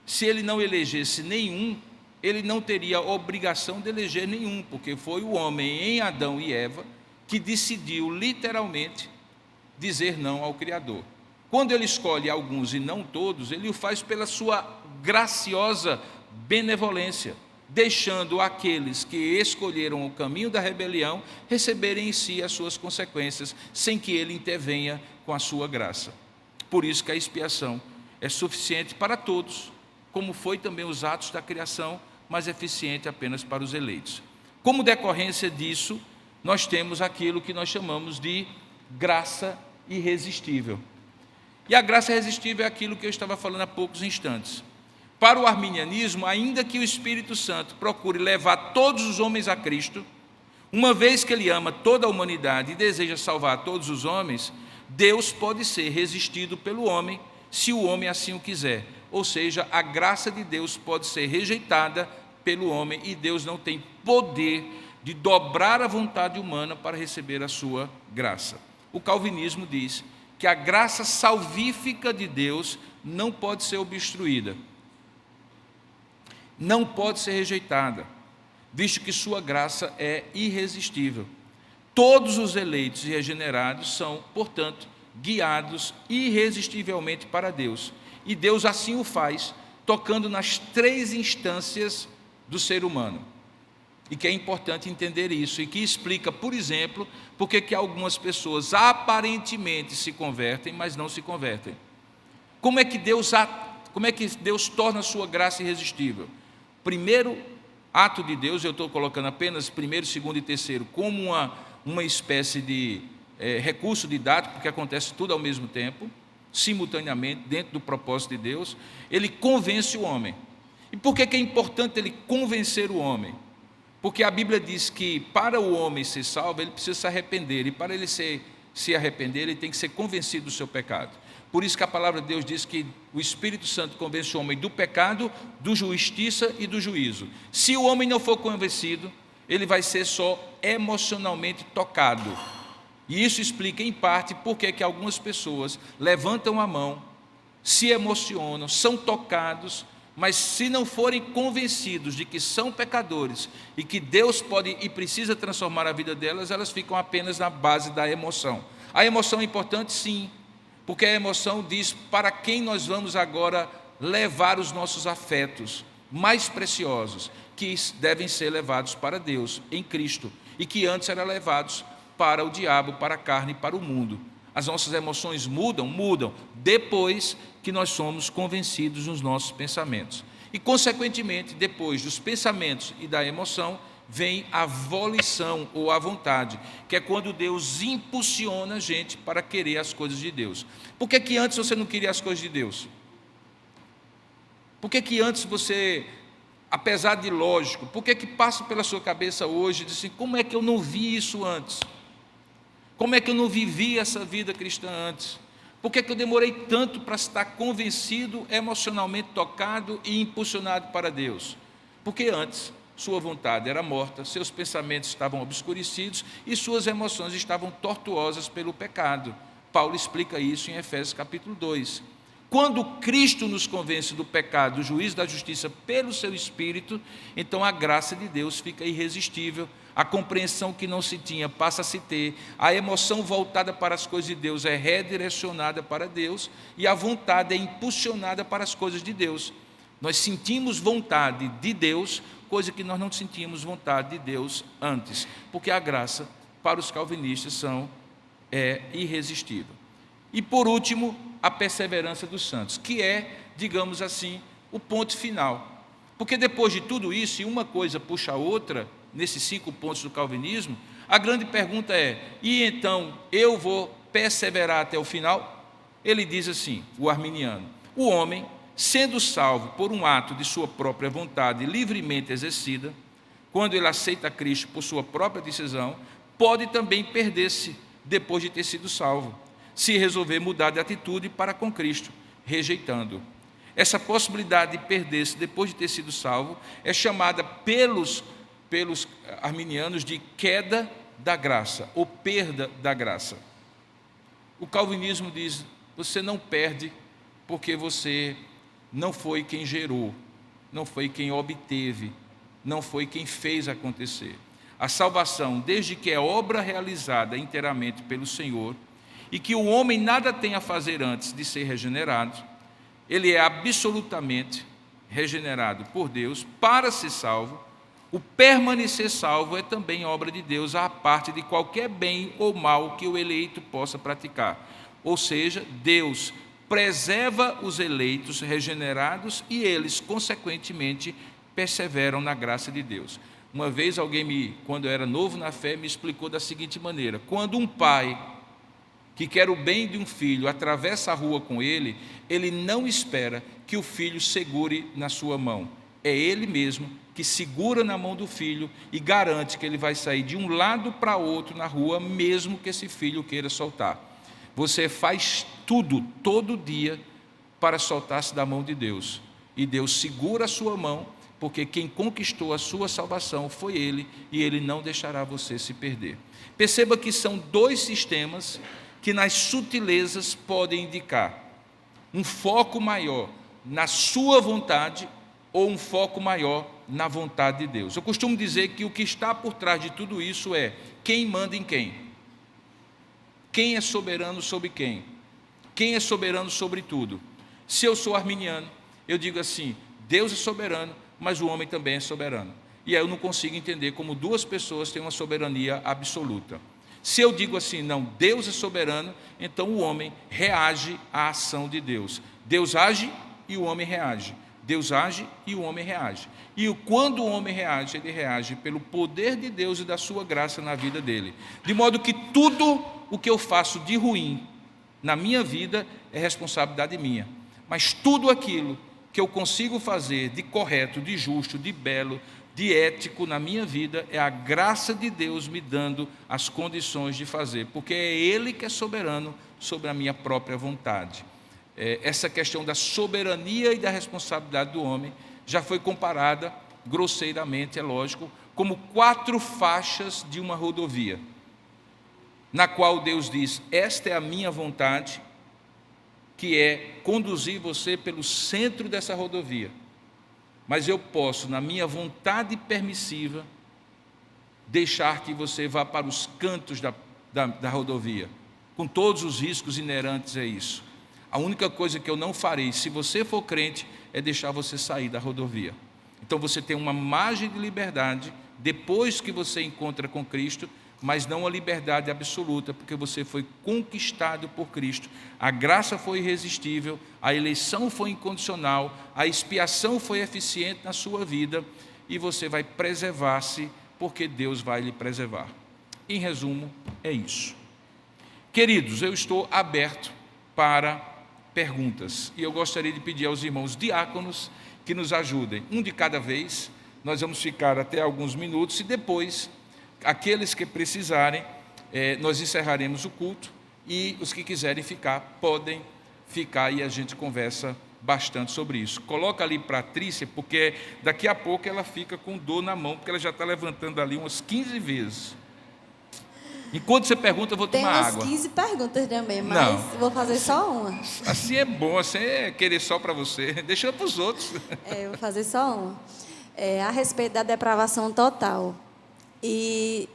se ele não elegesse nenhum, ele não teria obrigação de eleger nenhum, porque foi o homem em Adão e Eva que decidiu literalmente dizer não ao Criador. Quando ele escolhe alguns e não todos, ele o faz pela sua graciosa benevolência, deixando aqueles que escolheram o caminho da rebelião receberem em si as suas consequências, sem que ele intervenha com a sua graça. Por isso que a expiação é suficiente para todos, como foi também os atos da criação, mas eficiente apenas para os eleitos. Como decorrência disso, nós temos aquilo que nós chamamos de graça irresistível. E a graça irresistível é aquilo que eu estava falando há poucos instantes. Para o arminianismo, ainda que o Espírito Santo procure levar todos os homens a Cristo, uma vez que ele ama toda a humanidade e deseja salvar todos os homens, Deus pode ser resistido pelo homem, se o homem assim o quiser. Ou seja, a graça de Deus pode ser rejeitada pelo homem e Deus não tem poder de dobrar a vontade humana para receber a sua graça. O calvinismo diz que a graça salvífica de Deus não pode ser obstruída, não pode ser rejeitada, visto que sua graça é irresistível. Todos os eleitos e regenerados são, portanto, guiados irresistivelmente para Deus. E Deus assim o faz, tocando nas 3 instâncias do ser humano. E que é importante entender isso, e que explica, por exemplo, por que algumas pessoas aparentemente se convertem, mas não se convertem. Como é que Deus torna a sua graça irresistível? Primeiro ato de Deus, eu estou colocando apenas primeiro, segundo e terceiro, como uma espécie de recurso didático, porque acontece tudo ao mesmo tempo, simultaneamente, dentro do propósito de Deus. Ele convence o homem. E por que é importante ele convencer o homem? Porque a Bíblia diz que para o homem ser salvo, ele precisa se arrepender, e para ele se arrepender, ele tem que ser convencido do seu pecado. Por isso que a palavra de Deus diz que o Espírito Santo convence o homem do pecado, do justiça e do juízo. Se o homem não for convencido, ele vai ser só emocionalmente tocado. E isso explica, em parte, por que algumas pessoas levantam a mão, se emocionam, são tocados, mas se não forem convencidos de que são pecadores e que Deus pode e precisa transformar a vida delas, elas ficam apenas na base da emoção. A emoção é importante, sim, porque a emoção diz para quem nós vamos agora levar os nossos afetos mais preciosos, que devem ser levados para Deus, em Cristo, e que antes eram levados para o diabo, para a carne e para o mundo. As nossas emoções mudam, depois que nós somos convencidos nos nossos pensamentos. E, consequentemente, depois dos pensamentos e da emoção, vem a volição ou a vontade, que é quando Deus impulsiona a gente para querer as coisas de Deus. Por que antes você não queria as coisas de Deus? Por que antes você, apesar de lógico, por que passa pela sua cabeça hoje, diz assim, como é que eu não vi isso antes? Como é que eu não vivi essa vida cristã antes? Por que eu demorei tanto para estar convencido, emocionalmente tocado e impulsionado para Deus? Porque antes sua vontade era morta, seus pensamentos estavam obscurecidos e suas emoções estavam tortuosas pelo pecado. Paulo explica isso em Efésios capítulo 2. Quando Cristo nos convence do pecado, do juízo da justiça pelo seu Espírito, então a graça de Deus fica irresistível, a compreensão que não se tinha passa a se ter, a emoção voltada para as coisas de Deus é redirecionada para Deus e a vontade é impulsionada para as coisas de Deus. Nós sentimos vontade de Deus, coisa que nós não sentíamos vontade de Deus antes, porque a graça para os calvinistas é irresistível. E por último, a perseverança dos santos, que é, digamos assim, o ponto final. Porque depois de tudo isso, e uma coisa puxa a outra, nesses 5 pontos do calvinismo, a grande pergunta é, e então eu vou perseverar até o final? Ele diz assim, o arminiano, o homem, sendo salvo por um ato de sua própria vontade livremente exercida, quando ele aceita Cristo por sua própria decisão, pode também perder-se depois de ter sido salvo, se resolver mudar de atitude para com Cristo, rejeitando-o. Essa possibilidade de perder-se depois de ter sido salvo é chamada pelos arminianos de queda da graça, ou perda da graça. O calvinismo diz: você não perde porque você não foi quem gerou, não foi quem obteve, não foi quem fez acontecer. A salvação, desde que é obra realizada inteiramente pelo Senhor, e que o homem nada tem a fazer antes de ser regenerado, ele é absolutamente regenerado por Deus para ser salvo. O permanecer salvo é também obra de Deus, à parte de qualquer bem ou mal que o eleito possa praticar. Ou seja, Deus preserva os eleitos regenerados e eles, consequentemente, perseveram na graça de Deus. Uma vez alguém, quando eu era novo na fé, me explicou da seguinte maneira: quando um pai que quer o bem de um filho atravessa a rua com ele, ele não espera que o filho segure na sua mão. É ele mesmo que segura na mão do filho e garante que ele vai sair de um lado para outro na rua, mesmo que esse filho queira soltar. Você faz tudo, todo dia, para soltar-se da mão de Deus. E Deus segura a sua mão, porque quem conquistou a sua salvação foi Ele, e Ele não deixará você se perder. Perceba que são dois sistemas que nas sutilezas podem indicar um foco maior na sua vontade ou um foco maior na vontade de Deus. Eu costumo dizer que o que está por trás de tudo isso é quem manda em quem. Quem é soberano sobre quem? Quem é soberano sobre tudo? Se eu sou arminiano, eu digo assim: Deus é soberano, mas o homem também é soberano. E aí eu não consigo entender como duas pessoas têm uma soberania absoluta. Se eu digo assim: não, Deus é soberano, então o homem reage à ação de Deus. Deus age e o homem reage. Deus age e o homem reage. E quando o homem reage, ele reage pelo poder de Deus e da sua graça na vida dele. De modo que tudo o que eu faço de ruim na minha vida é responsabilidade minha. Mas tudo aquilo que eu consigo fazer de correto, de justo, de belo, de ético na minha vida, é a graça de Deus me dando as condições de fazer, porque é Ele que é soberano sobre a minha própria vontade. Essa questão da soberania e da responsabilidade do homem já foi comparada, grosseiramente, é lógico, como 4 faixas de uma rodovia, na qual Deus diz: esta é a minha vontade, que é conduzir você pelo centro dessa rodovia. Mas eu posso, na minha vontade permissiva, deixar que você vá para os cantos da rodovia, com todos os riscos inerentes a isso. A única coisa que eu não farei, se você for crente, é deixar você sair da rodovia. Então você tem uma margem de liberdade depois que você encontra com Cristo, mas não a liberdade absoluta, porque você foi conquistado por Cristo. A graça foi irresistível, a eleição foi incondicional, a expiação foi eficiente na sua vida, e você vai preservar-se, porque Deus vai lhe preservar. Em resumo, é isso. Queridos, eu estou aberto para perguntas, e eu gostaria de pedir aos irmãos diáconos que nos ajudem, um de cada vez. Nós vamos ficar até alguns minutos, e depois aqueles que precisarem, nós encerraremos o culto, e os que quiserem ficar, podem ficar, e a gente conversa bastante sobre isso. Coloca ali para a Trícia, porque daqui a pouco ela fica com dor na mão, porque ela já está levantando ali umas 15 vezes. Enquanto você pergunta, eu vou tomar água. Tem umas 15 perguntas também, mas não, vou fazer só uma. Assim é bom, assim é querer só para você, deixa para os outros. Eu vou fazer só uma. A respeito da depravação total. E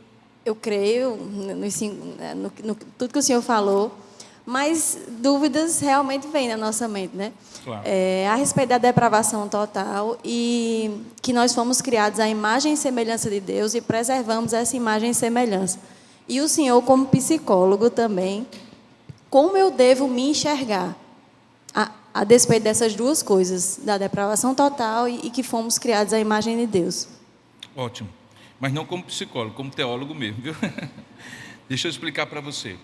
eu creio no tudo que o senhor falou, mas dúvidas realmente vêm na nossa mente, né? Claro. A respeito da depravação total, e que nós fomos criados à imagem e semelhança de Deus e preservamos essa imagem e semelhança. E o senhor, como psicólogo também, como eu devo me enxergar a despeito dessas duas coisas, da depravação total e que fomos criados à imagem de Deus? Ótimo. Mas não como psicólogo, como teólogo mesmo, viu? Deixa eu explicar para você.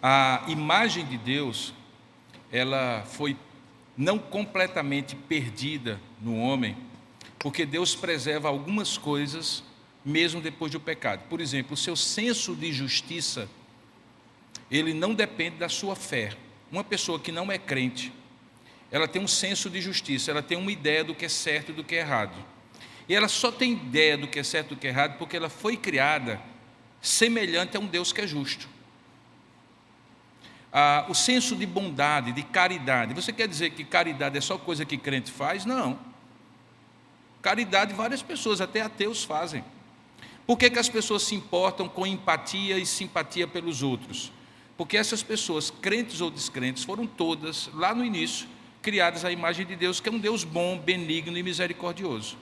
A imagem de Deus, ela foi não completamente perdida no homem, porque Deus preserva algumas coisas mesmo depois do pecado. Por exemplo, o seu senso de justiça, ele não depende da sua fé. Uma pessoa que não é crente, ela tem um senso de justiça, ela tem uma ideia do que é certo e do que é errado. E ela só tem ideia do que é certo e do que é errado porque ela foi criada semelhante a um Deus que é justo. O senso de bondade, de caridade. Você quer dizer que caridade é só coisa que crente faz? Não. Caridade várias pessoas, até ateus, fazem. Por que as pessoas se importam com empatia e simpatia pelos outros? Porque essas pessoas, crentes ou descrentes, foram todas, lá no início, criadas à imagem de Deus, que é um Deus bom, benigno e misericordioso.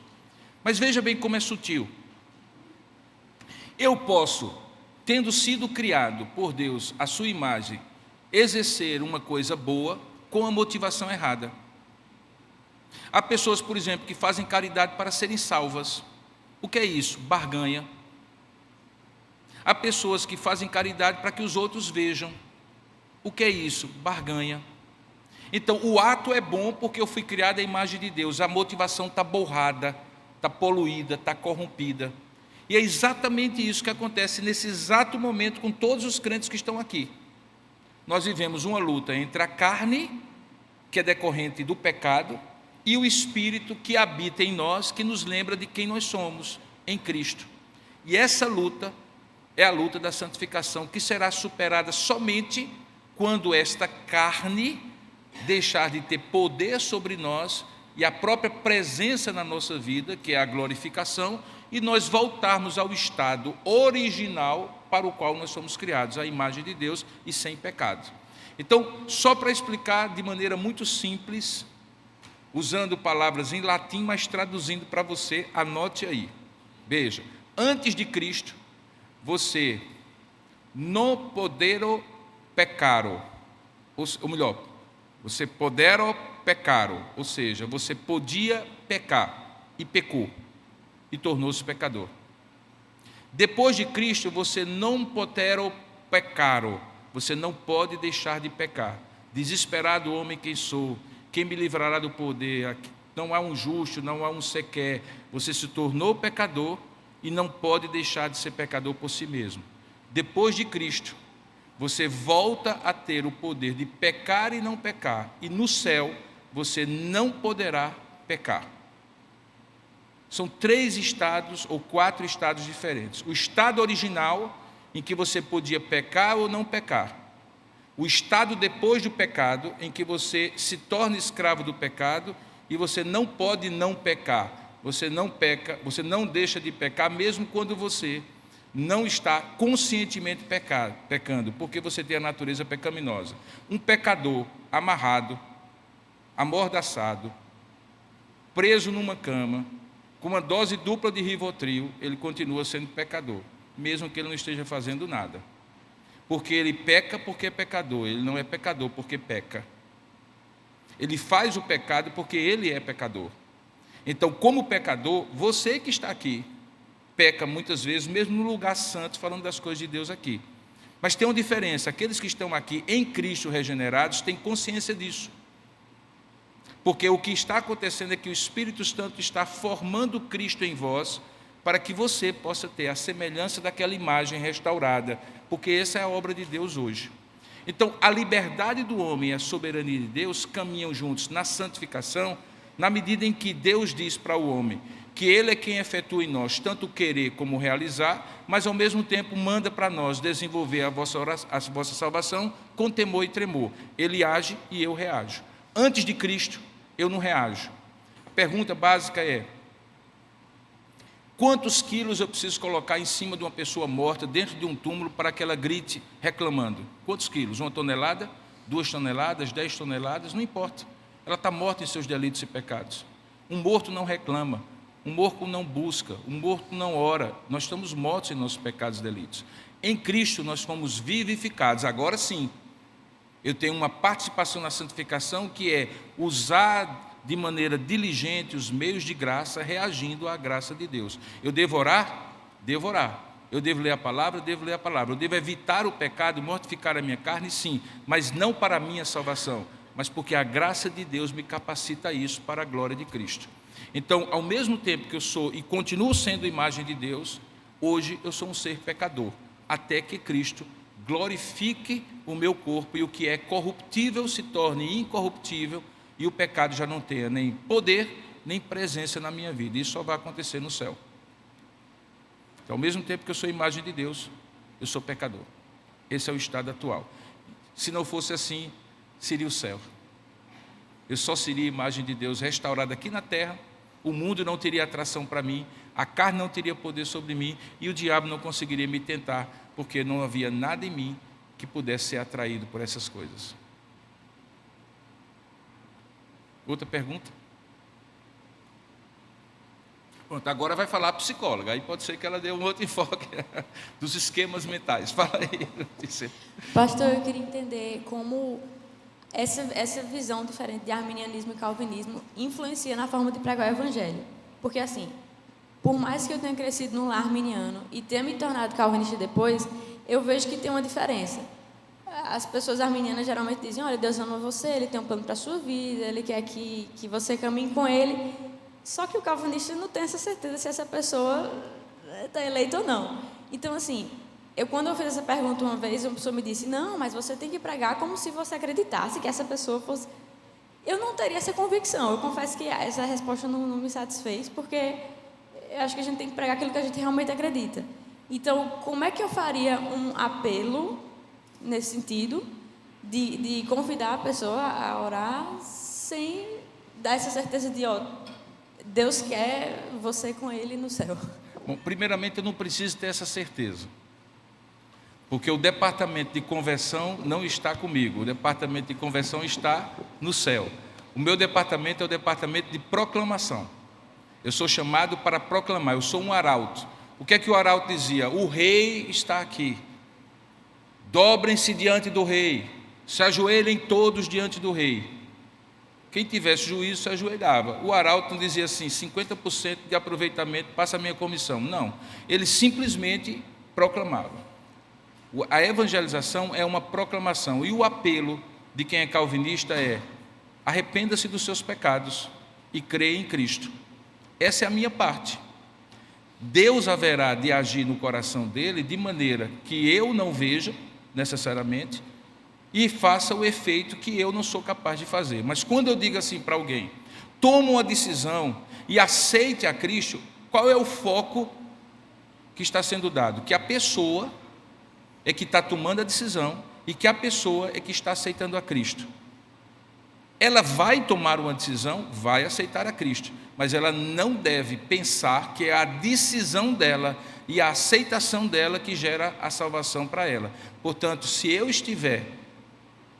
Mas veja bem como é sutil. Eu posso, tendo sido criado por Deus à sua imagem, exercer uma coisa boa com a motivação errada. Há pessoas, por exemplo, que fazem caridade para serem salvas. O que é isso? Barganha. Há pessoas que fazem caridade para que os outros vejam. O que é isso? Barganha. Então, o ato é bom porque eu fui criado à imagem de Deus. A motivação está borrada, está poluída, está corrompida. E é exatamente isso que acontece nesse exato momento com todos os crentes que estão aqui. Nós vivemos uma luta entre a carne, que é decorrente do pecado, e o Espírito que habita em nós, que nos lembra de quem nós somos em Cristo. E essa luta é a luta da santificação, que será superada somente quando esta carne deixar de ter poder sobre nós e a própria presença na nossa vida, que é a glorificação, e nós voltarmos ao estado original para o qual nós somos criados, à imagem de Deus e sem pecado. Então, só para explicar de maneira muito simples, usando palavras em latim, mas traduzindo para você, anote aí. Veja, antes de Cristo, você não podero pecaro, ou melhor, você podero pecaro, ou seja, você podia pecar e pecou e tornou-se pecador. Depois de Cristo, você não potero pecaro, você não pode deixar de pecar. Desesperado homem quem sou, quem me livrará do poder? Não há um justo, não há um sequer. Você se tornou pecador e não pode deixar de ser pecador por si mesmo. Depois de Cristo, você volta a ter o poder de pecar e não pecar, e no céu você não poderá pecar. São 3 estados ou 4 estados diferentes. O estado original, em que você podia pecar ou não pecar. O estado depois do pecado, em que você se torna escravo do pecado e você não pode não pecar. Você não peca, você não deixa de pecar, mesmo quando você não está conscientemente pecando, porque você tem a natureza pecaminosa. Um pecador amarrado, amordaçado, preso numa cama, com uma dose dupla de Rivotril, ele continua sendo pecador, mesmo que ele não esteja fazendo nada. Porque ele peca porque é pecador, ele não é pecador porque peca. Ele faz o pecado porque ele é pecador. Então, como pecador, você que está aqui, peca muitas vezes, mesmo no lugar santo, falando das coisas de Deus aqui. Mas tem uma diferença, aqueles que estão aqui em Cristo regenerados têm consciência disso. Porque o que está acontecendo é que o Espírito Santo está formando Cristo em vós, para que você possa ter a semelhança daquela imagem restaurada, porque essa é a obra de Deus hoje. Então, a liberdade do homem e a soberania de Deus caminham juntos na santificação, na medida em que Deus diz para o homem que Ele é quem efetua em nós tanto querer como realizar, mas ao mesmo tempo manda para nós desenvolver a vossa salvação com temor e tremor. Ele age e eu reajo. Antes de Cristo, eu não reajo. A pergunta básica é: quantos quilos eu preciso colocar em cima de uma pessoa morta, dentro de um túmulo, para que ela grite reclamando? Quantos quilos? 1 tonelada? 2 toneladas? 10 toneladas? Não importa. Ela está morta em seus delitos e pecados. Um morto não reclama, um morto não busca, um morto não ora. Nós estamos mortos em nossos pecados e delitos. Em Cristo nós fomos vivificados. Agora sim, eu tenho uma participação na santificação, que é usar de maneira diligente os meios de graça, reagindo à graça de Deus. Eu devo orar? Devo orar. Eu devo ler a palavra? Devo ler a palavra. Eu devo evitar o pecado, mortificar a minha carne? Sim, mas não para a minha salvação, mas porque a graça de Deus me capacita a isso para a glória de Cristo. Então, ao mesmo tempo que eu sou e continuo sendo imagem de Deus, hoje eu sou um ser pecador, até que Cristo glorifique o meu corpo e o que é corruptível se torne incorruptível e o pecado já não tenha nem poder, nem presença na minha vida. Isso só vai acontecer no céu. Então, ao mesmo tempo que eu sou imagem de Deus, eu sou pecador. Esse é o estado atual. Se não fosse assim, seria o céu. Eu só seria a imagem de Deus restaurada aqui na terra, o mundo não teria atração para mim, a carne não teria poder sobre mim e o diabo não conseguiria me tentar, porque não havia nada em mim que pudesse ser atraído por essas coisas. Outra pergunta? Pronto, agora vai falar a psicóloga, aí pode ser que ela dê um outro enfoque dos esquemas mentais. Fala aí. Pastor, eu queria entender como essa visão diferente de arminianismo e calvinismo influencia na forma de pregar o evangelho. Porque assim, por mais que eu tenha crescido num lar arminiano e tenha me tornado calvinista depois, eu vejo que tem uma diferença. As pessoas arminianas geralmente dizem, olha, Deus ama você, Ele tem um plano para a sua vida, Ele quer que você caminhe com Ele. Só que o calvinista não tem essa certeza se essa pessoa está eleita ou não. Então, assim, quando eu fiz essa pergunta uma vez, uma pessoa me disse, não, mas você tem que pregar como se você acreditasse que essa pessoa fosse... Eu não teria essa convicção. Eu confesso que essa resposta não me satisfez, porque eu acho que a gente tem que pregar aquilo que a gente realmente acredita. Então, como é que eu faria um apelo nesse sentido de convidar a pessoa a orar sem dar essa certeza de, ó, Deus quer você com Ele no céu? Bom, primeiramente, eu não preciso ter essa certeza, porque o departamento de conversão não está comigo, o departamento de conversão está no céu. O meu departamento é o departamento de proclamação. Eu sou chamado para proclamar, eu sou um arauto. O que é que o arauto dizia? O rei está aqui. Dobrem-se diante do rei, se ajoelhem todos diante do rei. Quem tivesse juízo se ajoelhava. O arauto não dizia assim, 50% de aproveitamento, passa a minha comissão. Não, ele simplesmente proclamava. A evangelização é uma proclamação, e o apelo de quem é calvinista é: arrependa-se dos seus pecados e creia em Cristo. Essa é a minha parte. Deus haverá de agir no coração dele de maneira que eu não veja necessariamente e faça o efeito que eu não sou capaz de fazer. Mas quando eu digo assim para alguém, toma uma decisão e aceite a Cristo, qual é o foco que está sendo dado? Que a pessoa é que está tomando a decisão e que a pessoa é que está aceitando a Cristo. Ela vai tomar uma decisão, vai aceitar a Cristo, mas ela não deve pensar que é a decisão dela e a aceitação dela que gera a salvação para ela. Portanto, se eu estiver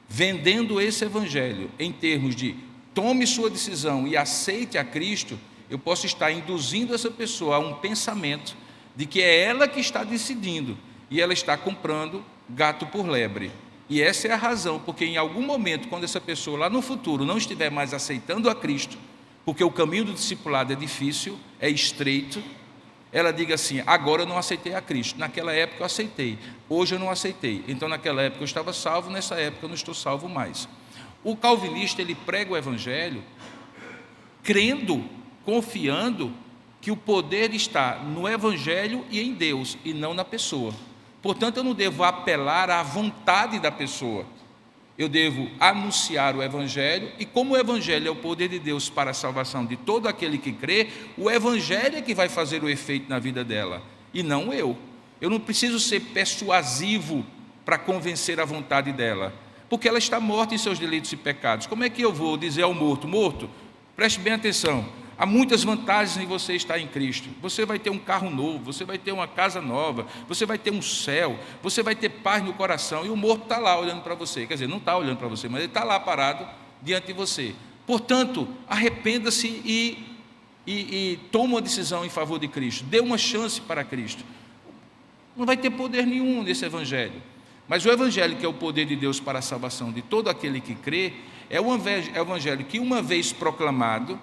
vendendo esse evangelho em termos de tome sua decisão e aceite a Cristo, eu posso estar induzindo essa pessoa a um pensamento de que é ela que está decidindo e ela está comprando gato por lebre. E essa é a razão, porque em algum momento, quando essa pessoa lá no futuro não estiver mais aceitando a Cristo, porque o caminho do discipulado é difícil, é estreito, ela diga assim, agora eu não aceitei a Cristo, naquela época eu aceitei, hoje eu não aceitei, então naquela época eu estava salvo, nessa época eu não estou salvo mais. O calvinista, ele prega o evangelho crendo, confiando que o poder está no evangelho e em Deus, e não na pessoa. Portanto, eu não devo apelar à vontade da pessoa, eu devo anunciar o evangelho, e como o evangelho é o poder de Deus para a salvação de todo aquele que crê, o evangelho é que vai fazer o efeito na vida dela, e não eu. Eu não preciso ser persuasivo para convencer a vontade dela, porque ela está morta em seus delitos e pecados. Como é que eu vou dizer ao morto, morto, preste bem atenção, há muitas vantagens em você estar em Cristo. Você vai ter um carro novo, você vai ter uma casa nova, você vai ter um céu, você vai ter paz no coração, e o morto está lá olhando para você. Quer dizer, não está olhando para você, mas ele está lá parado diante de você. Portanto, arrependa-se e toma uma decisão em favor de Cristo. Dê uma chance para Cristo. Não vai ter poder nenhum nesse evangelho. Mas o evangelho, que é o poder de Deus para a salvação de todo aquele que crê, é o evangelho que, uma vez proclamado,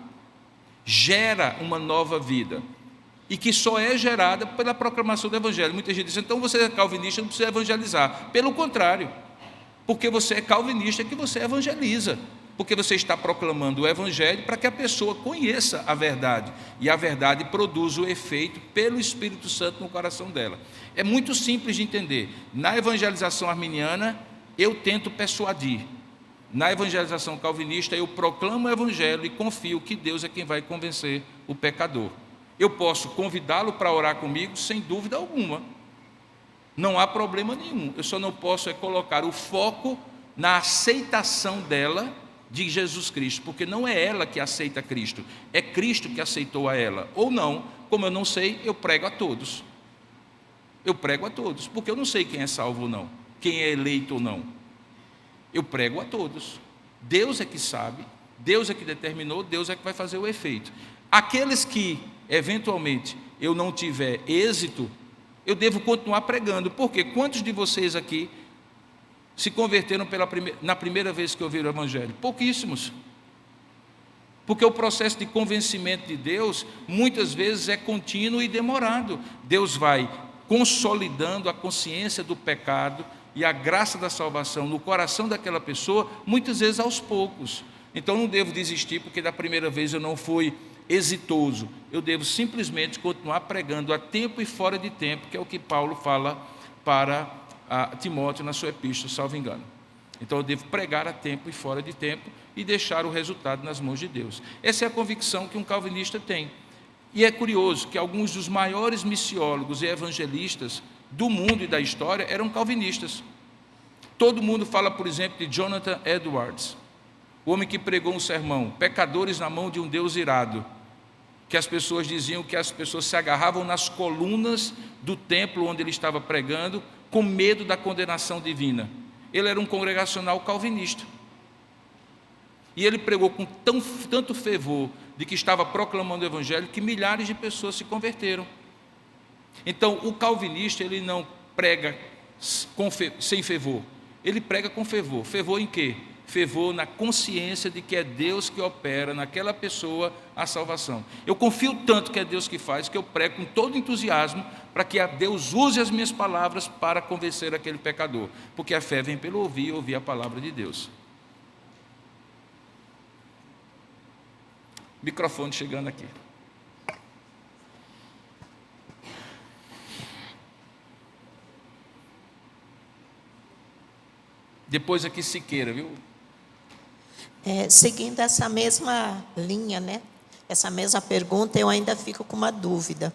gera uma nova vida, e que só é gerada pela proclamação do evangelho. Muita gente diz, então você é calvinista, não precisa evangelizar. Pelo contrário, porque você é calvinista que você evangeliza, porque você está proclamando o evangelho para que a pessoa conheça a verdade, e a verdade produz o efeito pelo Espírito Santo no coração dela. É muito simples de entender. Na evangelização arminiana, eu tento persuadir. Na evangelização calvinista, eu proclamo o evangelho e confio que Deus é quem vai convencer o pecador. Eu posso convidá-lo para orar comigo, sem dúvida alguma. Não há problema nenhum. Eu só não posso colocar o foco na aceitação dela de Jesus Cristo, porque não é ela que aceita Cristo, é Cristo que aceitou a ela. Ou não, como eu não sei, eu prego a todos. Eu prego a todos, porque eu não sei quem é salvo ou não, quem é eleito ou não. Eu prego a todos. Deus é que sabe, Deus é que determinou, Deus é que vai fazer o efeito. Aqueles que, eventualmente, eu não tiver êxito, eu devo continuar pregando, porque quantos de vocês aqui se converteram na primeira vez que ouviram o Evangelho? Pouquíssimos. Porque o processo de convencimento de Deus, muitas vezes é contínuo e demorado. Deus vai consolidando a consciência do pecado e a graça da salvação no coração daquela pessoa, muitas vezes aos poucos. Então não devo desistir porque da primeira vez eu não fui exitoso. Eu devo simplesmente continuar pregando a tempo e fora de tempo, que é o que Paulo fala para Timóteo na sua epístola, salvo engano. Então eu devo pregar a tempo e fora de tempo e deixar o resultado nas mãos de Deus. Essa é a convicção que um calvinista tem. E é curioso que alguns dos maiores missiólogos e evangelistas do mundo e da história eram calvinistas. Todo mundo fala, por exemplo, de Jonathan Edwards, o homem que pregou um sermão, pecadores na mão de um Deus irado, que as pessoas diziam que as pessoas se agarravam nas colunas do templo onde ele estava pregando, com medo da condenação divina. Ele era um congregacional calvinista. E ele pregou com tanto fervor de que estava proclamando o Evangelho, que milhares de pessoas se converteram. Então, o calvinista, ele não prega sem fervor, ele prega com fervor. Fervor em quê? Fervor na consciência de que é Deus que opera naquela pessoa a salvação. Eu confio tanto que é Deus que faz, que eu prego com todo entusiasmo para que Deus use as minhas palavras para convencer aquele pecador, porque a fé vem pelo ouvir e ouvir a palavra de Deus. Microfone chegando aqui. Depois aqui Siqueira, viu? Seguindo essa mesma linha, né? Essa mesma pergunta, eu ainda fico com uma dúvida.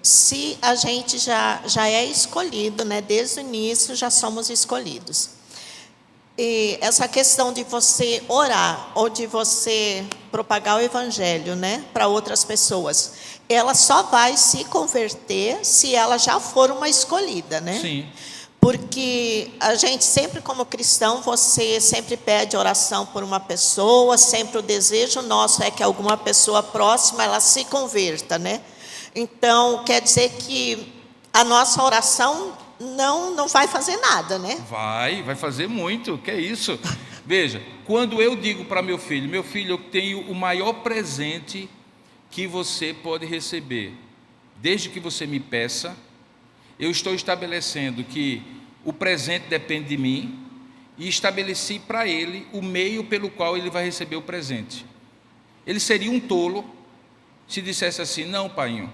Se a gente já é escolhido, né? Desde o início já somos escolhidos. E essa questão de você orar ou de você propagar o Evangelho, né? Para outras pessoas, ela só vai se converter se ela já for uma escolhida, né? Sim. Porque a gente sempre, como cristão, você sempre pede oração por uma pessoa, sempre o desejo nosso é que alguma pessoa próxima, ela se converta, né? Então, quer dizer que a nossa oração não vai fazer nada, né? Vai fazer muito, que é isso? Veja, quando eu digo para meu filho, eu tenho o maior presente que você pode receber, desde que você me peça. Eu estou estabelecendo que o presente depende de mim e estabeleci para ele o meio pelo qual ele vai receber o presente. Ele seria um tolo se dissesse assim: não, painho,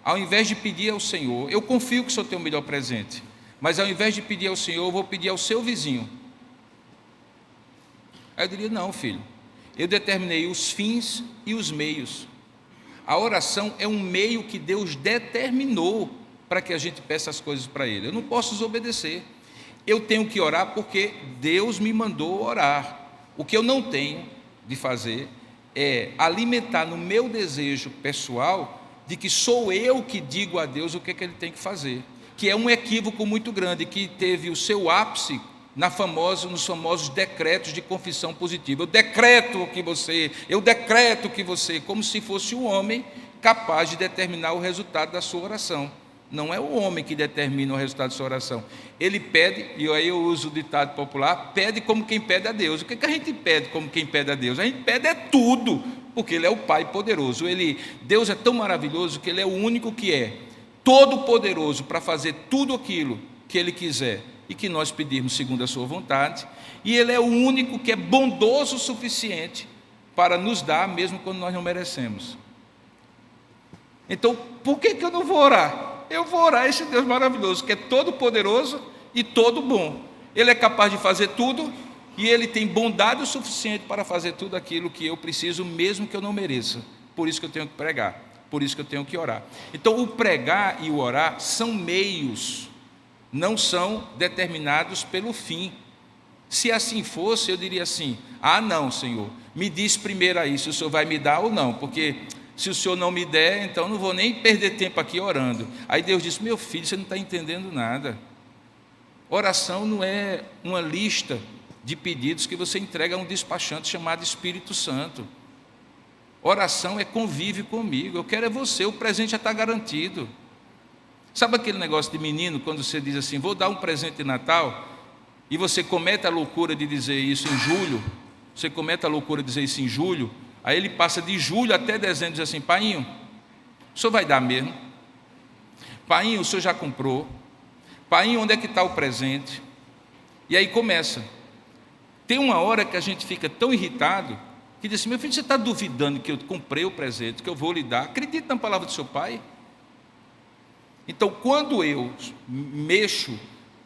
ao invés de pedir ao Senhor, eu confio que o Senhor tem o melhor presente, mas ao invés de pedir ao Senhor, eu vou pedir ao seu vizinho. Aí eu diria: não, filho, eu determinei os fins e os meios. A oração é um meio que Deus determinou para que a gente peça as coisas para Ele. Eu não posso desobedecer. Eu tenho que orar porque Deus me mandou orar. O que eu não tenho de fazer é alimentar no meu desejo pessoal de que sou eu que digo a Deus o que Ele tem que fazer, que é um equívoco muito grande, que teve o seu ápice nos famosos decretos de confissão positiva. Eu decreto que você, como se fosse o homem capaz de determinar o resultado da sua oração. Não é o homem que determina o resultado da sua oração. Ele pede, e aí eu uso o ditado popular, pede como quem pede a Deus. O que a gente pede como quem pede a Deus? A gente pede é tudo, porque Ele é o Pai poderoso. Deus é tão maravilhoso que Ele é o único que é todo poderoso para fazer tudo aquilo que Ele quiser e que nós pedirmos segundo a sua vontade. E Ele é o único que é bondoso o suficiente para nos dar, mesmo quando nós não merecemos. Então, por que eu não vou orar? Eu vou orar a esse Deus maravilhoso, que é todo poderoso e todo bom. Ele é capaz de fazer tudo e Ele tem bondade o suficiente para fazer tudo aquilo que eu preciso, mesmo que eu não mereça. Por isso que eu tenho que pregar, por isso que eu tenho que orar. Então, o pregar e o orar são meios não são determinados pelo fim. Se assim fosse, eu diria assim: ah, não, Senhor, me diz primeiro aí se o Senhor vai me dar ou não, porque se o Senhor não me der, então não vou nem perder tempo aqui orando. Aí Deus disse: meu filho, você não está entendendo nada. Oração não é uma lista de pedidos que você entrega a um despachante chamado Espírito Santo. Oração é convive comigo, eu quero é você, o presente já está garantido. Sabe aquele negócio de menino, quando você diz assim: vou dar um presente de Natal, e você comete a loucura de dizer isso em julho, você comete a loucura de dizer isso em julho, aí ele passa de julho até dezembro e diz assim: painho, o senhor vai dar mesmo? Painho, o senhor já comprou? Painho, onde é que está o presente? E aí começa. Tem uma hora que a gente fica tão irritado, que diz assim: meu filho, você está duvidando que eu comprei o presente, que eu vou lhe dar? Acredita na palavra do seu pai? Então, quando eu mexo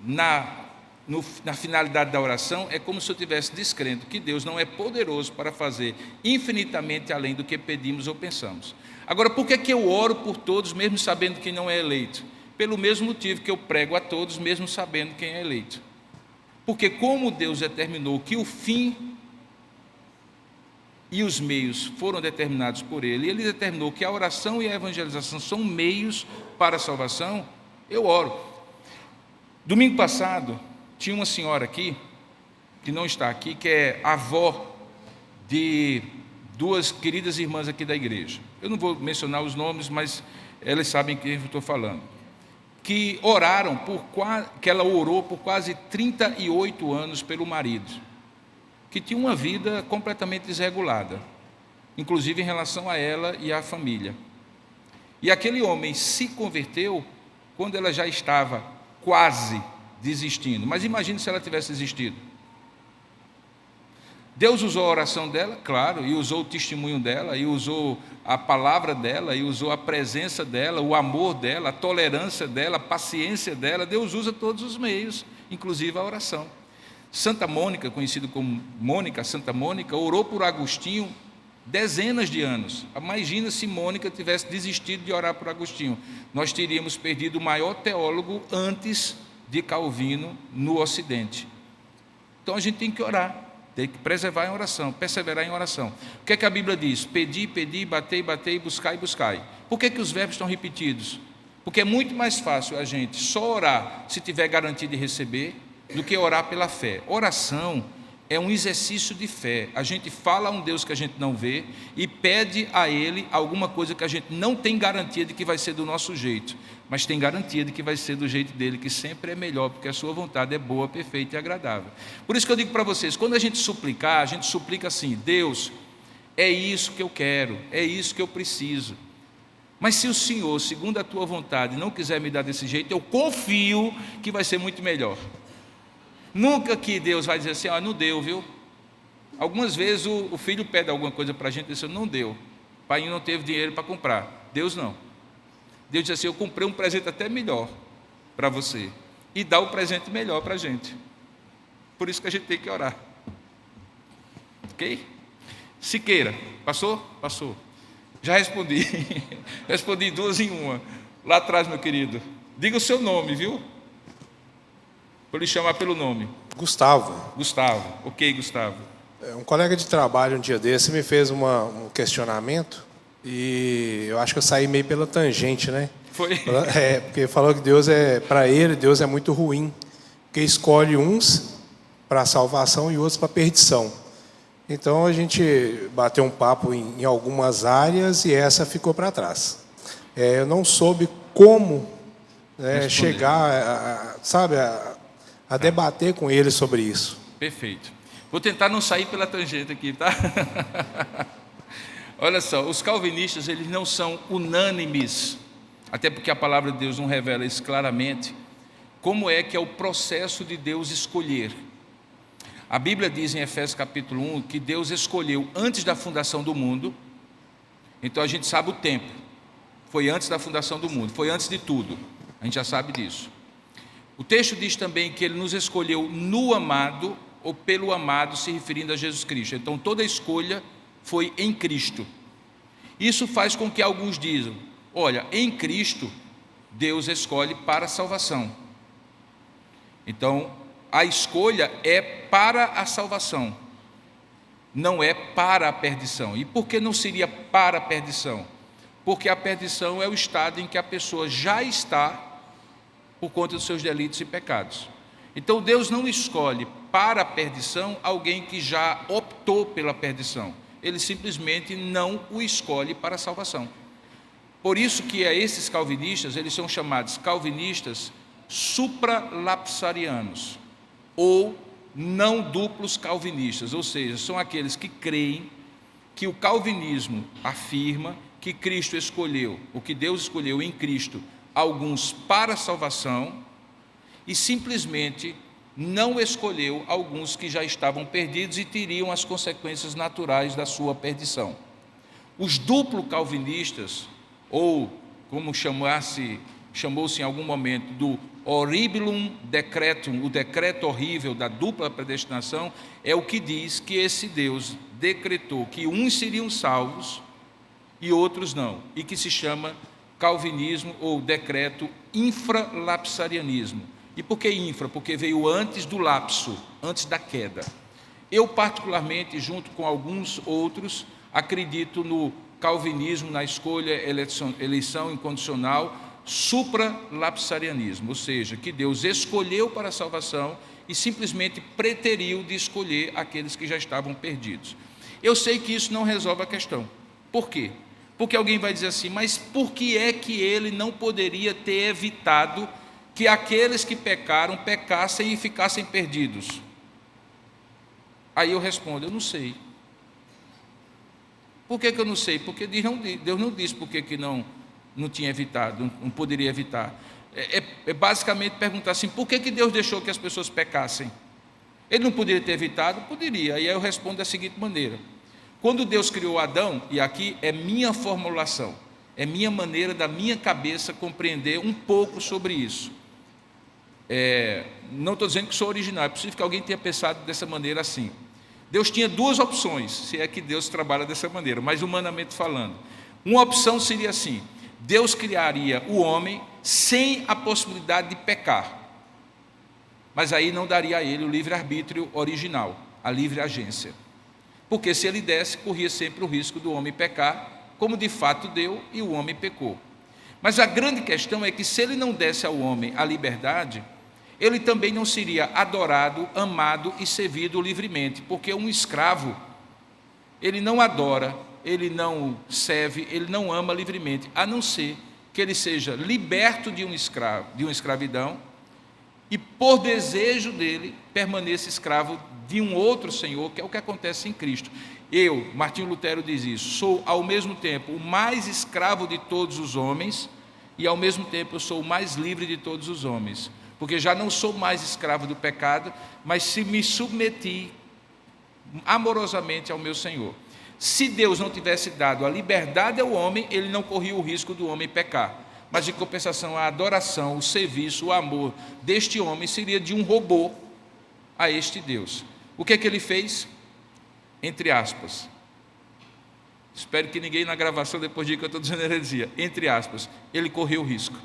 na finalidade da oração, é como se eu estivesse descrendo que Deus não é poderoso para fazer infinitamente além do que pedimos ou pensamos. Agora, por que eu oro por todos, mesmo sabendo quem não é eleito? Pelo mesmo motivo que eu prego a todos, mesmo sabendo quem é eleito. Porque como Deus determinou que o fim e os meios foram determinados por Ele, e Ele determinou que a oração e a evangelização são meios para a salvação, eu oro. Domingo passado, tinha uma senhora aqui, que não está aqui, que é avó de duas queridas irmãs aqui da igreja. Eu não vou mencionar os nomes, mas elas sabem quem eu estou falando. Que oraram, que ela orou por quase 38 anos pelo marido, que tinha uma vida completamente desregulada, inclusive em relação a ela e à família. E aquele homem se converteu quando ela já estava quase desistindo. Mas imagine se ela tivesse desistido. Deus usou a oração dela, claro, e usou o testemunho dela, e usou a palavra dela, e usou a presença dela, o amor dela, a tolerância dela, a paciência dela. Deus usa todos os meios, inclusive a oração. Santa Mônica, conhecido como Mônica, Santa Mônica, orou por Agostinho dezenas de anos. Imagina se Mônica tivesse desistido de orar por Agostinho. Nós teríamos perdido o maior teólogo antes de Calvino no Ocidente. Então a gente tem que orar, tem que preservar em oração, perseverar em oração. O que é que a Bíblia diz? Pedi, pedi, batei, batei, buscai, buscai. Por que os verbos estão repetidos? Porque é muito mais fácil a gente só orar se tiver garantia de receber, do que orar pela fé. Oração é um exercício de fé. A gente fala a um Deus que a gente não vê e pede a Ele alguma coisa que a gente não tem garantia de que vai ser do nosso jeito, mas tem garantia de que vai ser do jeito dele, que sempre é melhor, porque a sua vontade é boa, perfeita e agradável. Por isso que eu digo para vocês, quando a gente suplicar, a gente suplica assim: Deus, é isso que eu quero, é isso que eu preciso. Mas se o Senhor, segundo a tua vontade, não quiser me dar desse jeito, eu confio que vai ser muito melhor. Nunca que Deus vai dizer assim: não deu, viu? Algumas vezes o filho pede alguma coisa para a gente e diz: não deu, o pai não teve dinheiro para comprar. Deus não. Deus diz assim: eu comprei um presente até melhor para você, e dá o presente melhor para a gente. Por isso que a gente tem que orar. Ok? Siqueira, passou? Passou. Já respondi. Respondi 2 em 1. Lá atrás, meu querido. Diga o seu nome, viu? Vou lhe chamar pelo nome. Gustavo. Gustavo. Ok, Gustavo. Um colega de trabalho um dia desse me fez um questionamento e eu acho que eu saí meio pela tangente, né? Foi? Porque falou que Deus para ele, Deus é muito ruim, porque escolhe uns para a salvação e outros para a perdição. Então a gente bateu um papo em algumas áreas e essa ficou para trás. Eu não soube como chegar, a debater com ele sobre isso. Perfeito. Vou tentar não sair pela tangente aqui, tá? Olha só, os calvinistas, eles não são unânimes, até porque a palavra de Deus não revela isso claramente, como é que é o processo de Deus escolher. A Bíblia diz em Efésios capítulo 1 que Deus escolheu antes da fundação do mundo. Então a gente sabe o tempo, foi antes da fundação do mundo, foi antes de tudo, a gente já sabe disso. O texto diz também que Ele nos escolheu no amado, ou pelo amado, se referindo a Jesus Cristo. Então toda a escolha foi em Cristo. Isso faz com que alguns dizem: olha, em Cristo Deus escolhe para a salvação. Então, a escolha é para a salvação, não é para a perdição. E por que não seria para a perdição? Porque a perdição é o estado em que a pessoa já está por conta dos seus delitos e pecados. Então, Deus não escolhe para a perdição alguém que já optou pela perdição. Ele simplesmente não o escolhe para a salvação. Por isso que esses calvinistas, eles são chamados calvinistas supralapsarianos, ou não duplos calvinistas, ou seja, são aqueles que creem que o calvinismo afirma que Cristo escolheu, o que Deus escolheu em Cristo, alguns para a salvação, e simplesmente não escolheu alguns que já estavam perdidos e teriam as consequências naturais da sua perdição. Os duplo calvinistas, ou como chamou-se em algum momento do horribilum decretum, o decreto horrível da dupla predestinação, é o que diz que esse Deus decretou que uns seriam salvos e outros não, e que se chama calvinismo ou decreto infralapsarianismo. E por que infra? Porque veio antes do lapso, antes da queda. Eu, particularmente, junto com alguns outros, acredito no calvinismo, na escolha, eleição incondicional, supralapsarianismo, ou seja, que Deus escolheu para a salvação e simplesmente preteriu de escolher aqueles que já estavam perdidos. Eu sei que isso não resolve a questão. Por quê? Porque alguém vai dizer assim, mas por que é que ele não poderia ter evitado que aqueles que pecaram, pecassem e ficassem perdidos? Aí eu respondo, eu não sei. Por que eu não sei? Porque Deus não disse por que não tinha evitado, não poderia evitar. É basicamente perguntar assim, por que Deus deixou que as pessoas pecassem? Ele não poderia ter evitado? Poderia. E aí eu respondo da seguinte maneira. Quando Deus criou Adão, e aqui é minha formulação, é minha maneira da minha cabeça compreender um pouco sobre isso. Não estou dizendo que sou original, é possível que alguém tenha pensado dessa maneira assim. Deus tinha duas opções, se é que Deus trabalha dessa maneira, mas humanamente falando. Uma opção seria assim, Deus criaria o homem sem a possibilidade de pecar, mas aí não daria a ele o livre-arbítrio original, a livre agência. Porque se ele desse, corria sempre o risco do homem pecar, como de fato deu, e o homem pecou. Mas a grande questão é que se ele não desse ao homem a liberdade, ele também não seria adorado, amado e servido livremente, porque um escravo, ele não adora, ele não serve, ele não ama livremente, a não ser que ele seja liberto de uma escravidão, e por desejo dele, permaneça escravo de um outro Senhor, que é o que acontece em Cristo. Eu, Martinho Lutero diz isso, sou ao mesmo tempo o mais escravo de todos os homens, e ao mesmo tempo eu sou o mais livre de todos os homens, porque já não sou mais escravo do pecado, mas se me submeti amorosamente ao meu Senhor. Se Deus não tivesse dado a liberdade ao homem, ele não corria o risco do homem pecar, mas em compensação a adoração, o serviço, o amor deste homem seria de um robô a este Deus. O que é que ele fez? Entre aspas, espero que ninguém na gravação depois diga que eu estou dizendo heresia, entre aspas, ele correu o risco.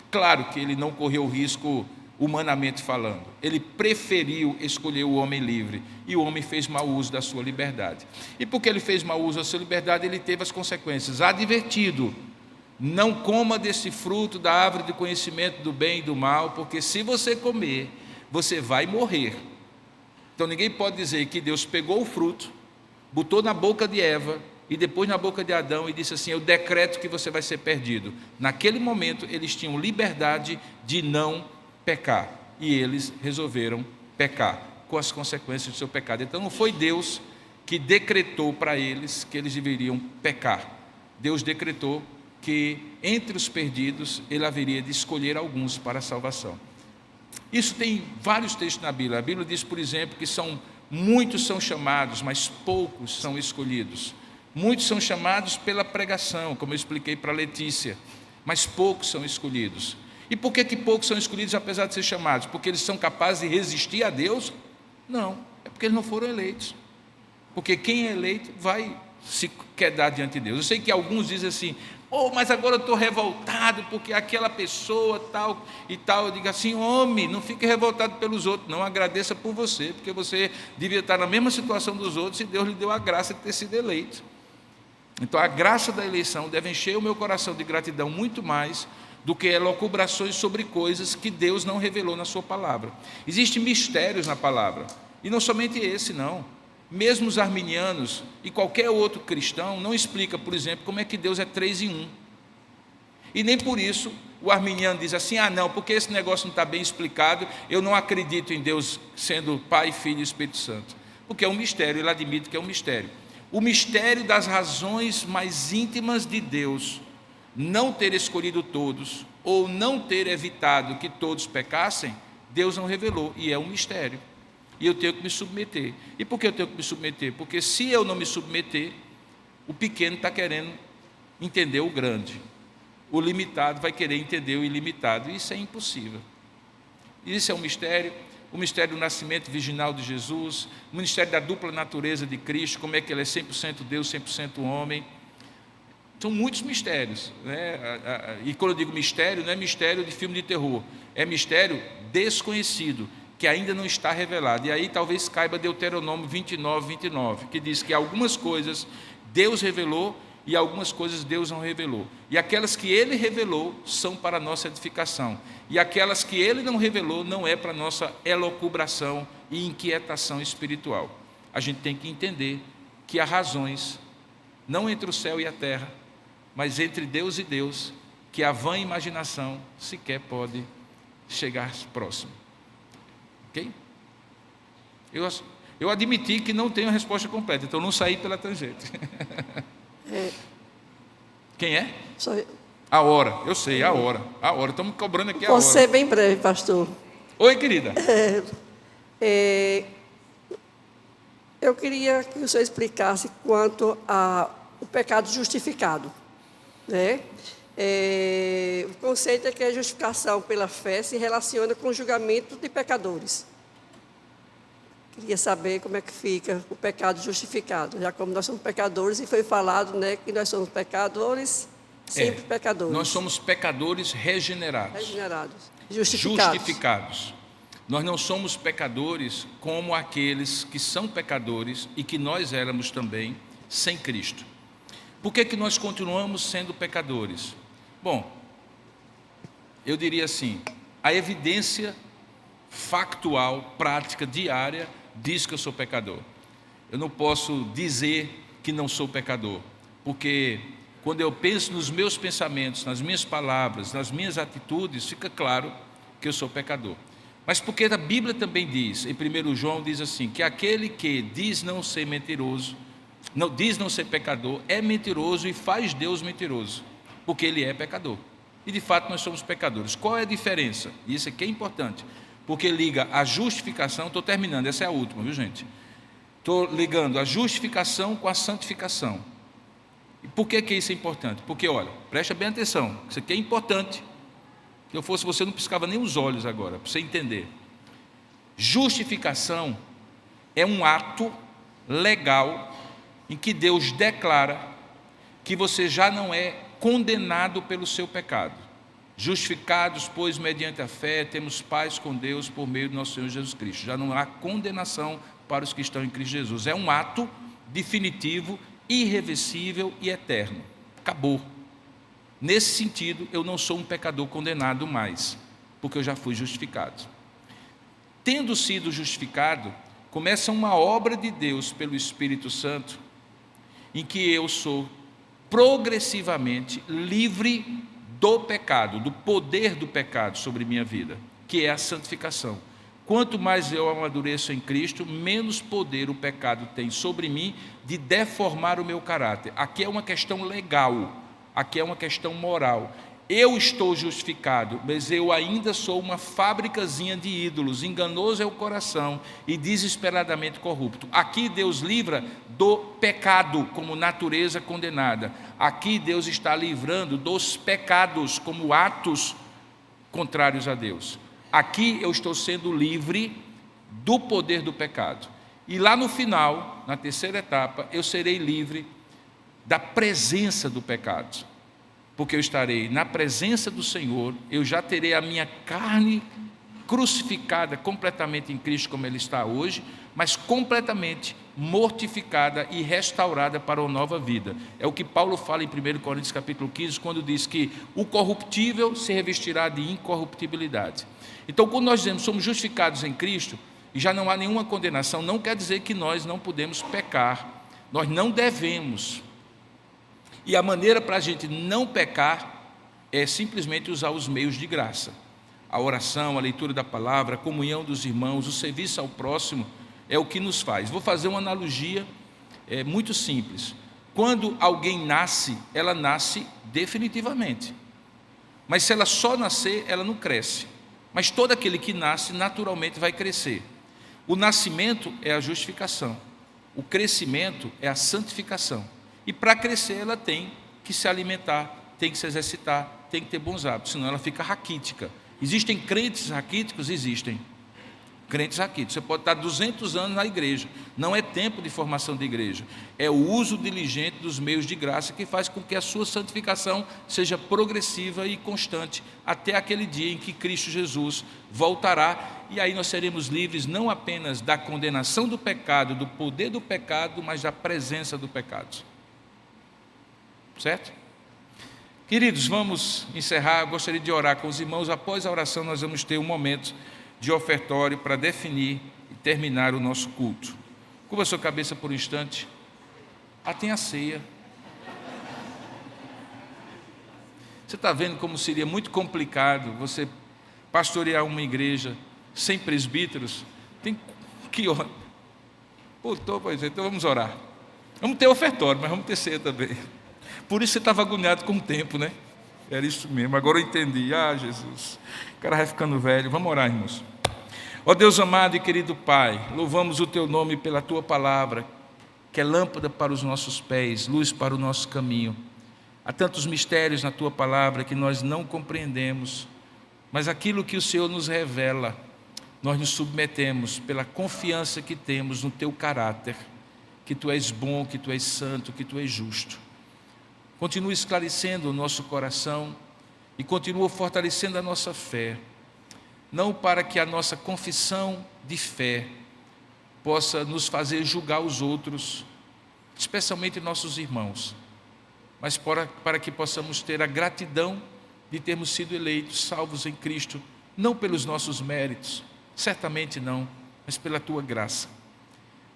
Claro que ele não correu o risco humanamente falando, ele preferiu escolher o homem livre, e o homem fez mau uso da sua liberdade. E porque ele fez mau uso da sua liberdade, ele teve as consequências. Advertido, não coma desse fruto da árvore do conhecimento do bem e do mal, porque se você comer, você vai morrer. Então ninguém pode dizer que Deus pegou o fruto, botou na boca de Eva e depois na boca de Adão e disse assim, eu decreto que você vai ser perdido. Naquele momento eles tinham liberdade de não pecar, e eles resolveram pecar, com as consequências do seu pecado. Então não foi Deus que decretou para eles que eles deveriam pecar. Deus decretou que entre os perdidos ele haveria de escolher alguns para a salvação. Isso tem vários textos na Bíblia. A Bíblia diz, por exemplo, que muitos são chamados, mas poucos são escolhidos. Muitos são chamados pela pregação, como eu expliquei para a Letícia, mas poucos são escolhidos. E por que poucos são escolhidos, apesar de ser chamados? Porque eles são capazes de resistir a Deus? Não, é porque eles não foram eleitos. Porque quem é eleito vai se quedar diante de Deus. Eu sei que alguns dizem assim, Mas agora eu estou revoltado porque aquela pessoa tal e tal. Eu digo assim, homem, não fique revoltado pelos outros, não, agradeça por você, porque você devia estar na mesma situação dos outros e Deus lhe deu a graça de ter sido eleito. Então a graça da eleição deve encher o meu coração de gratidão muito mais do que elucubrações sobre coisas que Deus não revelou na sua palavra. Existem mistérios na palavra, e não somente esse não. Mesmo os arminianos e qualquer outro cristão não explica, por exemplo, como é que Deus é 3 em 1. E nem por isso o arminiano diz assim, não, porque esse negócio não está bem explicado, eu não acredito em Deus sendo Pai, Filho e Espírito Santo. Porque é um mistério, ele admite que é um mistério. O mistério das razões mais íntimas de Deus não ter escolhido todos, ou não ter evitado que todos pecassem, Deus não revelou, e é um mistério. E eu tenho que me submeter. E por que eu tenho que me submeter? Porque se eu não me submeter, o pequeno está querendo entender o grande. O limitado vai querer entender o ilimitado. Isso é impossível. Isso é um mistério. O mistério do nascimento virginal de Jesus, o mistério da dupla natureza de Cristo, como é que ele é 100% Deus, 100% homem. São muitos mistérios, né? E quando eu digo mistério, não é mistério de filme de terror, é mistério desconhecido, que ainda não está revelado. E aí talvez caiba Deuteronômio 29, que diz que algumas coisas Deus revelou e algumas coisas Deus não revelou. E aquelas que Ele revelou são para a nossa edificação. E aquelas que Ele não revelou não é para a nossa elucubração e inquietação espiritual. A gente tem que entender que há razões, não entre o céu e a terra, mas entre Deus e Deus, que a vã imaginação sequer pode chegar próximo. Ok? Eu admiti que não tenho a resposta completa, então não saí pela tangente. Quem é? Sou eu. A hora, eu sei, a hora. Estamos cobrando aqui a hora. Vou ser bem breve, pastor. Oi, querida. Eu queria que o senhor explicasse quanto ao pecado justificado, né? O conceito é que a justificação pela fé se relaciona com o julgamento de pecadores. Queria saber como é que fica o pecado justificado, já como nós somos pecadores, e foi falado, né, que nós somos pecadores, sempre pecadores. Nós somos pecadores regenerados. Justificados. Nós não somos pecadores como aqueles que são pecadores e que nós éramos também sem Cristo. Por que nós continuamos sendo pecadores? Bom, eu diria assim, a evidência factual, prática, diária, diz que eu sou pecador. Eu não posso dizer que não sou pecador, porque quando eu penso nos meus pensamentos, nas minhas palavras, nas minhas atitudes, fica claro que eu sou pecador. Mas porque a Bíblia também diz, em 1 João diz assim, que aquele que diz não ser mentiroso, diz não ser pecador, é mentiroso e faz Deus mentiroso, porque ele é pecador. E de fato nós somos pecadores. Qual é a diferença? Isso aqui é importante, porque liga a justificação, estou terminando, essa é a última, viu gente? Estou ligando a justificação com a santificação. E por que isso é importante? Porque, olha, presta bem atenção, isso aqui é importante. Se eu fosse você, não piscava nem os olhos agora, para você entender. Justificação é um ato legal em que Deus declara que você já não é condenado pelo seu pecado. Justificados, pois, mediante a fé, temos paz com Deus por meio do nosso Senhor Jesus Cristo. Já não há condenação para os que estão em Cristo Jesus. É um ato definitivo, irreversível e eterno. Acabou. Nesse sentido, eu não sou um pecador condenado mais, porque eu já fui justificado. Tendo sido justificado, começa uma obra de Deus pelo Espírito Santo, em que eu sou progressivamente livre do pecado, do poder do pecado sobre minha vida, que é a santificação. Quanto mais eu amadureço em Cristo, menos poder o pecado tem sobre mim de deformar o meu caráter. Aqui é uma questão legal, aqui é uma questão moral. Eu estou justificado, mas eu ainda sou uma fábricazinha de ídolos, enganoso é o coração e desesperadamente corrupto. Aqui Deus livra do pecado como natureza condenada. Aqui Deus está livrando dos pecados como atos contrários a Deus. Aqui eu estou sendo livre do poder do pecado. E lá no final, na terceira etapa, eu serei livre da presença do pecado. porque eu estarei na presença do Senhor, eu já terei a minha carne crucificada completamente em Cristo, como Ele está hoje, mas completamente mortificada e restaurada para uma nova vida. É o que Paulo fala em 1 Coríntios capítulo 15, quando diz que o corruptível se revestirá de incorruptibilidade. Então, quando nós dizemos somos justificados em Cristo, e já não há nenhuma condenação, não quer dizer que nós não podemos pecar, nós não devemos. E a maneira para a gente não pecar é simplesmente usar os meios de graça. A oração, a leitura da palavra, a comunhão dos irmãos, o serviço ao próximo é o que nos faz. Vou fazer uma analogia muito simples. Quando alguém nasce, ela nasce definitivamente. Mas se ela só nascer, ela não cresce. Mas todo aquele que nasce, naturalmente vai crescer. O nascimento é a justificação. O crescimento é a santificação. E para crescer, ela tem que se alimentar, tem que se exercitar, tem que ter bons hábitos, senão ela fica raquítica. Existem crentes raquíticos? Existem. Crentes raquíticos. Você pode estar 200 anos na igreja. Não é tempo de formação de igreja. É o uso diligente dos meios de graça que faz com que a sua santificação seja progressiva e constante até aquele dia em que Cristo Jesus voltará. E aí nós seremos livres não apenas da condenação do pecado, do poder do pecado, mas da presença do pecado. Certo? Queridos, vamos encerrar. Eu gostaria de orar com os irmãos. Após a oração, nós vamos ter um momento de ofertório para definir e terminar o nosso culto. Curva a sua cabeça por um instante. Tem a ceia. Você está vendo como seria muito complicado você pastorear uma igreja sem presbíteros? Tem que orar. Pois é, então vamos orar. Vamos ter ofertório, mas vamos ter ceia também. Por isso você estava agoniado com o tempo, né? Era isso mesmo, agora eu entendi. Jesus, o cara vai ficando velho. Vamos orar, irmãos. Ó Deus amado e querido Pai, louvamos o Teu nome pela Tua palavra, que é lâmpada para os nossos pés, luz para o nosso caminho. Há tantos mistérios na Tua palavra que nós não compreendemos, mas aquilo que o Senhor nos revela, nós nos submetemos pela confiança que temos no Teu caráter, que Tu és bom, que Tu és santo, que Tu és justo. Continua esclarecendo o nosso coração e continua fortalecendo a nossa fé, não para que a nossa confissão de fé possa nos fazer julgar os outros, especialmente nossos irmãos, mas para que possamos ter a gratidão de termos sido eleitos, salvos em Cristo, não pelos nossos méritos, certamente não, mas pela Tua graça.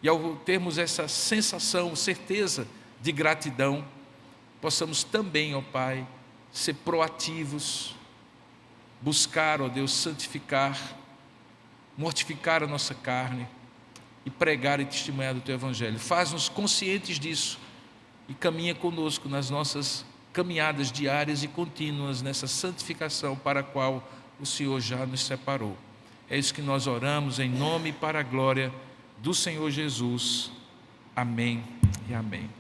E ao termos essa sensação, certeza de gratidão, possamos também, ó Pai, ser proativos, buscar, ó Deus, santificar, mortificar a nossa carne e pregar e testemunhar do Teu Evangelho. Faz-nos conscientes disso e caminha conosco nas nossas caminhadas diárias e contínuas nessa santificação para a qual o Senhor já nos separou. É isso que nós oramos em nome e para a glória do Senhor Jesus. Amém e amém.